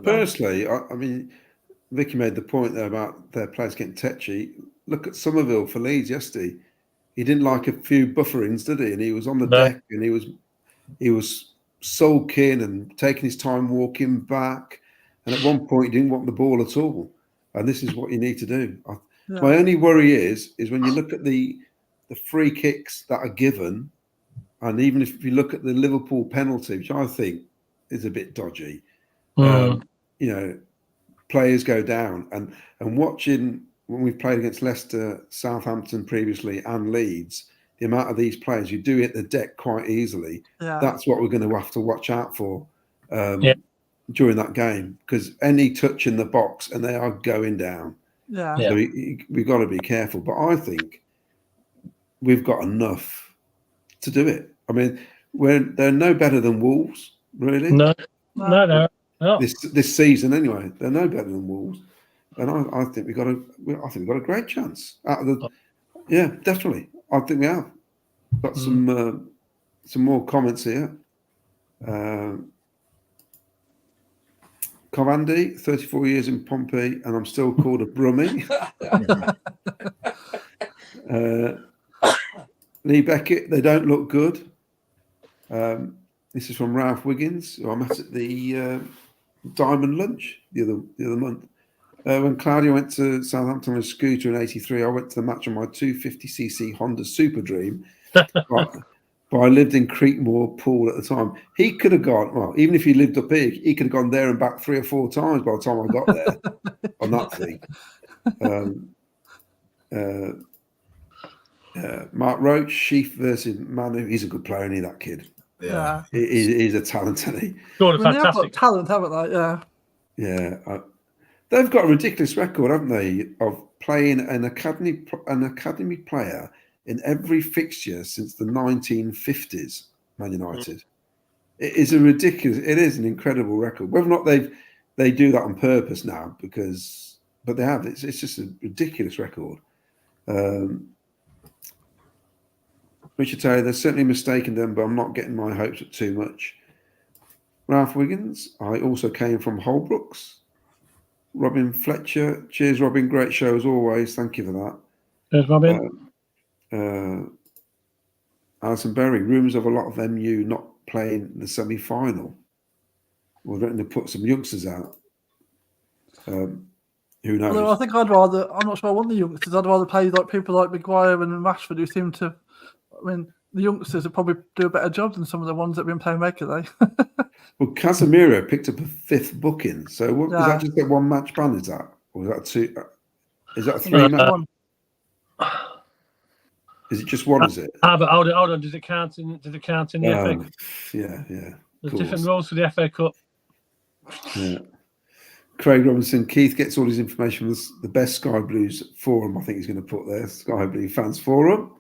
Personally, I mean, Vicky made the point there about their players getting tetchy. Look at Somerville for Leeds yesterday. He didn't like a few bufferings, did he? And he was on the deck, and he was sulking and taking his time walking back. And at one point, he didn't want the ball at all. And this is what you need to do. My only worry is when you look at the free kicks that are given, and even if you look at the Liverpool penalty, which I think is a bit dodgy, players go down, and watching when we've played against Leicester, Southampton previously, and Leeds, the amount of these players, you do hit the deck quite easily. Yeah. That's what we're going to have to watch out for during that game, because any touch in the box and they are going down. Yeah. So we've got to be careful. But I think we've got enough to do it. I mean, they're no better than Wolves, really. No. This season, anyway, they're no better than Wolves, and I think we've got a great chance out of the. Yeah, definitely. I think we have got some more comments here. Covandi, 34 years in Pompey, and I'm still called a brummie. Lee Beckett, they don't look good. This is from Ralph Wiggins, who I met at the Diamond Lunch the other month. When Claudia went to Southampton on a scooter in '83, I went to the match on my 250cc Honda Super Dream. But I lived in Creekmoor Pool at the time. He could have gone, well, even if he lived up here, he could have gone there and back 3 or 4 times by the time I got there on that thing. Mark Roach, Sheaf versus Manu. He's a good player, isn't he, that kid? Yeah. He's a talent, isn't he? They've got talent, haven't they? Yeah. Yeah. They've got a ridiculous record, haven't they, of playing an academy player in every fixture since the 1950s, Man United. It is it is an incredible record. Whether or not they do that on purpose now, but they have. It's just a ridiculous record. Richard Taylor, they're certainly mistaken them, but I'm not getting my hopes up too much. Ralph Wiggins, I also came from Holbrooks. Robin Fletcher, cheers, Robin. Great show as always. Thank you for that. Cheers, Robin. Alison Berry, rumours of a lot of MU not playing the semi-final. We're going to put some youngsters out. Who knows? Although I think I'm not sure I want the youngsters. I'd rather play like people like Maguire and Rashford, who seem to. I mean, the youngsters would probably do a better job than some of the ones that have been playing regularly. Well, Casemiro picked up a 5th booking. So was that just a 1 match ban? Is that, or is that 2? Is that a 3 match? Is it just 1? Is it? But hold on. Does it count in the FA Cup? Yeah. There's different rules for the FA Cup. Yeah. Craig Robinson, Keith gets all his information from the best Sky Blues forum. I think he's going to put there, Sky Blue Fans Forum.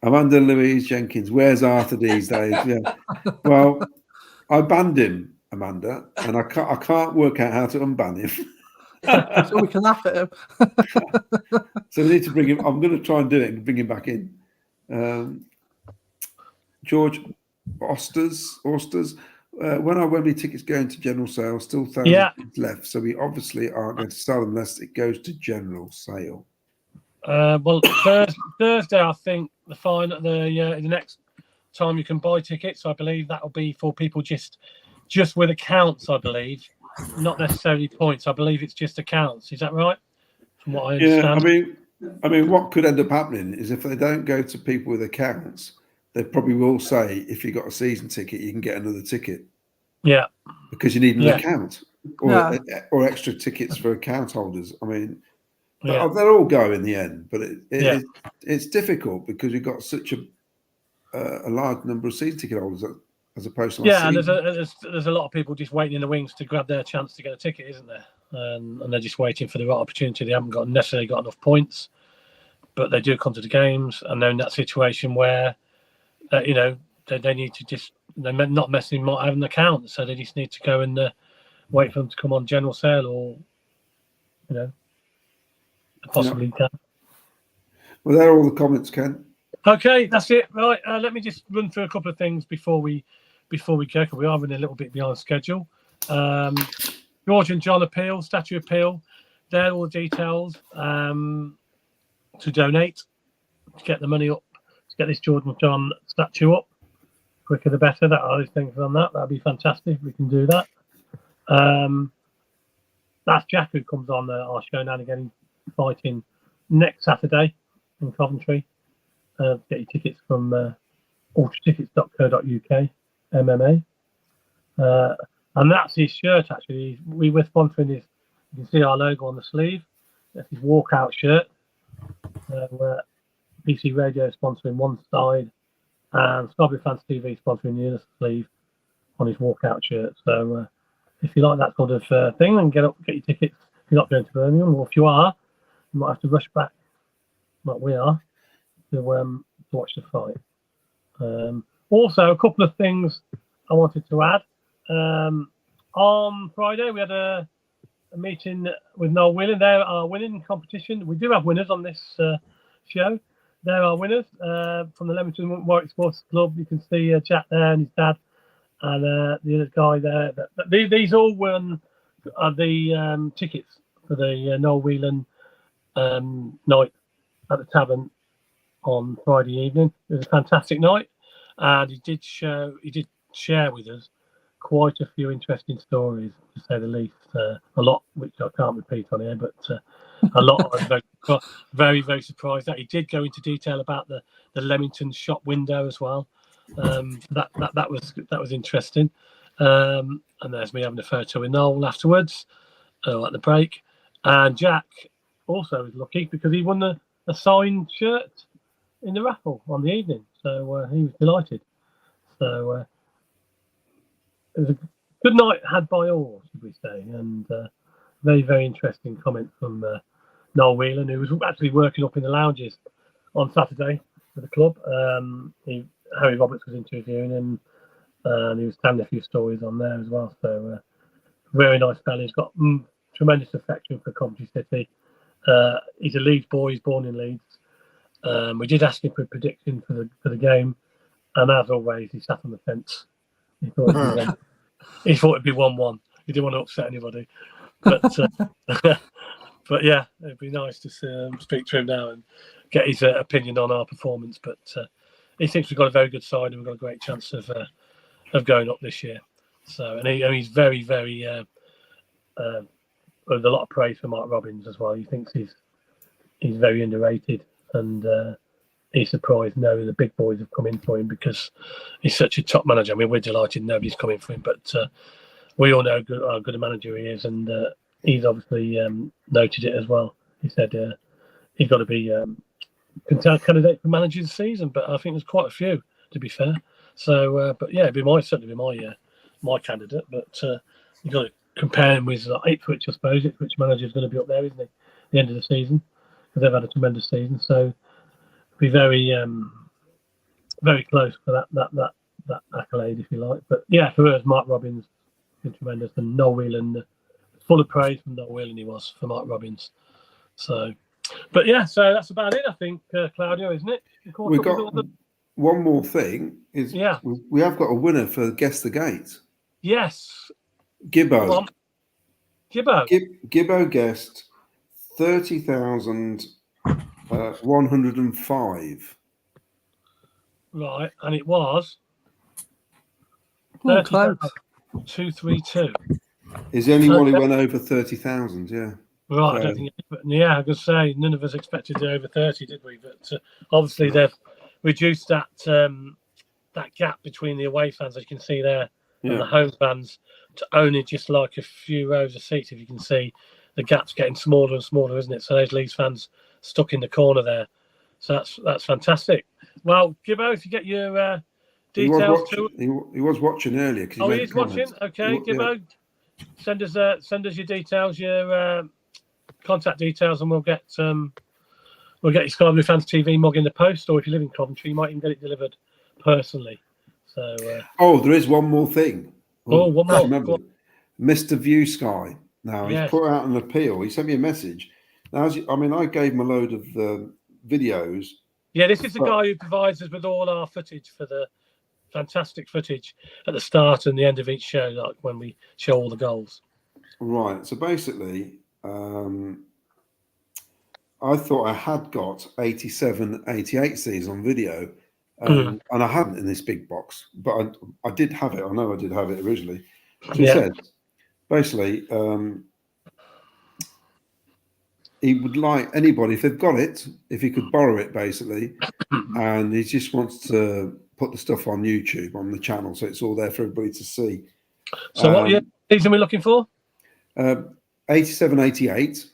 Amanda Louise Jenkins, where's Arthur these days? Yeah. Well, I banned him, Amanda, and I can't work out how to unban him. So we can laugh at him. So we need to bring him. I'm going to try and do it and bring him back in. George Osters. When our Wembley tickets go into general sale, still thousands left. So we obviously aren't going to sell them unless it goes to general sale. Well, Thursday, I think the next time you can buy tickets, I believe that'll be for people just with accounts. I believe, not necessarily points. I believe it's just accounts. Is that right? From what I understand. Yeah, I mean, what could end up happening is if they don't go to people with accounts, they probably will say if you got a season ticket, you can get another ticket. Yeah, because you need an account or extra tickets for account holders. I mean. Yeah. They'll all go in the end, but it's difficult because we've got such a large number of season ticket holders as opposed to and there's a lot of people just waiting in the wings to grab their chance to get a ticket, isn't there? And they're just waiting for the right opportunity. They haven't necessarily got enough points, but they do come to the games, and they're in that situation where they need to they're not messing not having an account, so they just need to go and wait for them to come on general sale or possibly can. Well, there are all the comments, Ken. Okay, that's it. Right, let me just run through a couple of things before we go, because we are running a little bit behind schedule. George and John appeal, statue appeal. There are all the details to donate, to get the money up, to get this George and John statue up. Quicker the better. That are those things on that. That'd be fantastic if we can do that. That's Jack who comes on our show now and again. Fighting next Saturday in Coventry. Get your tickets from ultratickets.co.uk MMA. And that's his shirt, actually. We were sponsoring You can see our logo on the sleeve. That's his walkout shirt. PC Radio sponsoring one side, and Scarborough Fans TV sponsoring the other sleeve on his walkout shirt. So if you like that sort of thing, then get your tickets. If you're not going to Birmingham, or if you are, you might have to rush back, like we are, to watch the fight. Also, a couple of things I wanted to add. On Friday, we had a meeting with Noel Whelan. They're our winning competition. We do have winners on this show. There are winners from the Leamington Warwick Sports Club. You can see Jack there and his dad, and the other guy there. These all won the tickets for the Noel Whelan night at the tavern on Friday evening. It was a fantastic night, and he did share with us quite a few interesting stories, to say the least. A lot which I can't repeat on here, but a lot I was very, very surprised that he did go into detail about the Leamington shop window as well. That was interesting. And there's me having a photo with Noel afterwards at the break. And Jack also was lucky because he won a signed shirt in the raffle on the evening, so he was delighted. So it was a good night had by all, should we say, and very, very interesting comment from Noel Whelan, who was actually working up in the lounges on Saturday for the club. Harry Roberts was interviewing him, and he was telling a few stories on there as well. So very nice fella. He's got tremendous affection for Coventry City. He's a Leeds boy. He's born in Leeds. We did ask him for a prediction for the game, and as always, he sat on the fence. He thought it'd be 1-1. He didn't want to upset anybody, but but yeah, it'd be nice to speak to him now and get his opinion on our performance. But he thinks we've got a very good side and we've got a great chance of going up this year. So and he's very, very with a lot of praise for Mark Robbins as well. He thinks he's very underrated, and he's surprised now the big boys have come in for him because he's such a top manager. I mean, we're delighted nobody's coming for him, but we all know how good a manager he is, and he's obviously noted it as well. He said he's got to be candidate for manager of the season, but I think there's quite a few, to be fair. So, but yeah, certainly be my candidate. But you've got to compare him with Ipswich, I suppose. Ipswich manager is going to be up there, isn't he? At the end of the season, because they've had a tremendous season. So, be very, very close for that accolade, if you like. But yeah, for us, Mark Robbins has been tremendous, and Noel Whelan, full of praise from Noel Whelan he was for Mark Robbins. So, but yeah, so that's about it, I think, Claudio, isn't it? We've got one more thing. We have got a winner for Guess the Gate. Yes, Gibbo. Gibbo guessed 30,105. Right, and it was 232. Is the only one who went over 30,000? Yeah. Right, so, I don't think. Yeah, I was going to say none of us expected it over 30, did we? But obviously they've reduced that gap between the away fans, as you can see there, and the home fans to only just like a few rows of seats. If you can see, the gap's getting smaller and smaller, isn't it? So those Leeds fans stuck in the corner there. So that's fantastic. Well, Gibbo, if you get your details he was watching earlier. Oh, he is watching. Okay, Gibbo, send us your details, your contact details, and we'll get your Sky Blue Fans TV mug in the post, or if you live in Coventry, you might even get it delivered personally. So. There is one more thing. One more. Remember, Mr. View Sky. Now he's put out an appeal. He sent me a message. Now, I gave him a load of videos. Yeah, this is the guy who provides us with all our footage for the fantastic footage at the start and the end of each show, like when we show all the goals. Right. So basically, I thought I had got 87, 88 Cs on video, and I hadn't in this big box, but I did have it. I know I did have it originally. So he said, basically, he would like anybody, if they've got it, if he could borrow it, basically, and he just wants to put the stuff on YouTube, on the channel, so it's all there for everybody to see. So what season are we looking for? 87-88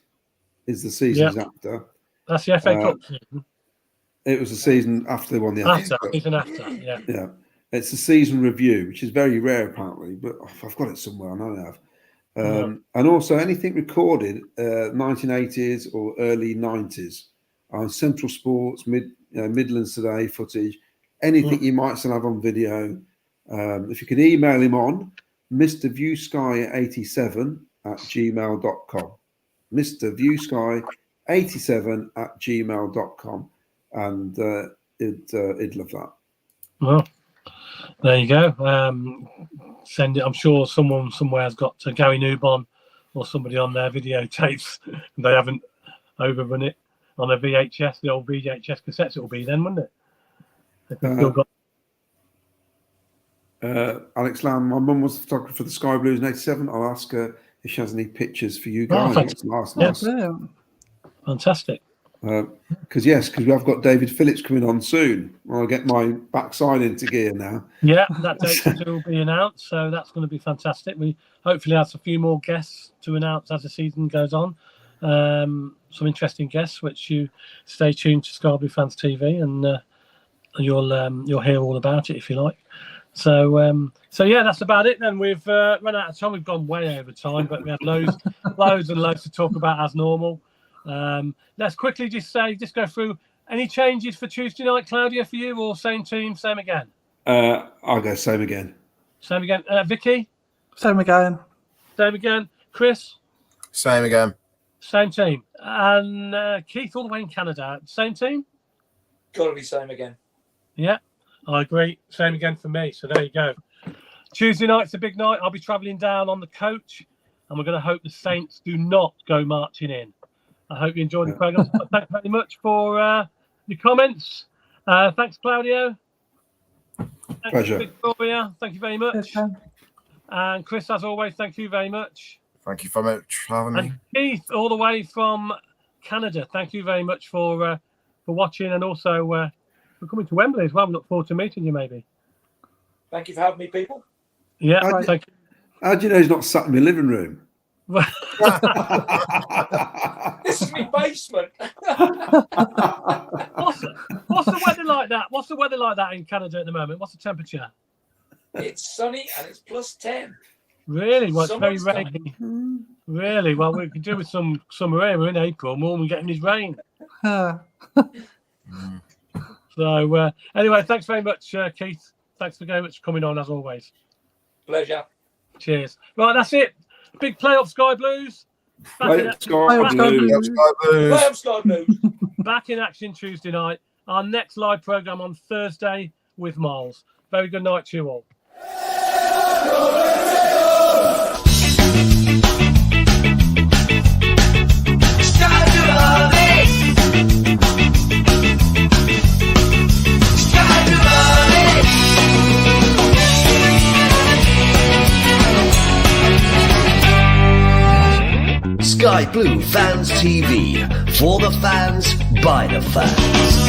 is the seasons after. That's the FA Cup season. It was the season after they won the FA Cup. Season after, yeah. Yeah. It's a season review, which is very rare apparently, but I've got it somewhere. I know I have. And also anything recorded 1980s or early 90s on Central Sports, Midlands Today footage, anything you might still have on video. If you could email him on mrviewsky87@gmail.com. mrviewsky87@gmail.com, and he'd love that. Well, there you go. Send it. I'm sure someone somewhere has got Gary Newbon or somebody on their videotapes. They haven't overrun it on a VHS, the old VHS cassettes. It will be then, wouldn't it? If they've still got. Alex Lamb, my mum was the photographer for the Sky Blues in '87. I'll ask her if she has any pictures for you guys. Nice. Fantastic. Because we have got David Phillips coming on soon. I'll get my backside into gear now. Yeah, that date will be announced, so that's going to be fantastic. We hopefully have a few more guests to announce as the season goes on. Some interesting guests, which you stay tuned to Sky Blue Fans TV, and you'll hear all about it if you like. So yeah, that's about it. Then we've run out of time. We've gone way over time, but we had loads and loads to talk about as normal. Let's quickly just go through any changes for Tuesday night, Claudia, for you, or same team, same again? I'll go same again. Same again. Vicky? Same again. Same again. Chris? Same again. Same team. And Keith, all the way in Canada, same team? Got to be same again. Yeah, I agree. Same again for me. So there you go. Tuesday night's a big night. I'll be travelling down on the coach, and we're going to hope the Saints do not go marching in. I hope you enjoyed the programme. Thanks very much for your comments. Thanks, Claudio. Thanks, pleasure. Victoria, thank you very much. And Chris, as always, thank you very much. Thank you very much for having me. And Keith, all the way from Canada, thank you very much for watching, and also for coming to Wembley as well. We look forward to meeting you, maybe. Thank you for having me, people. Yeah, thank you. How do you know he's not sat in my living room? This is my basement. What's the weather like that? What's the weather like that in Canada at the moment? What's the temperature? It's sunny and it's +10. Really? Well, it's very Summer's rainy. Really? Well, we could do with some summer air. We're in April, more than getting his rain. So, anyway, thanks very much, Keith. Thanks very much for coming on, as always. Pleasure. Cheers. Right, that's it. Big playoff Sky Blues. Play up Sky Blues. Back in action Tuesday night. Our next live programme on Thursday with Miles. Very good night to you all. Sky Blue Fans TV, for the fans, by the fans.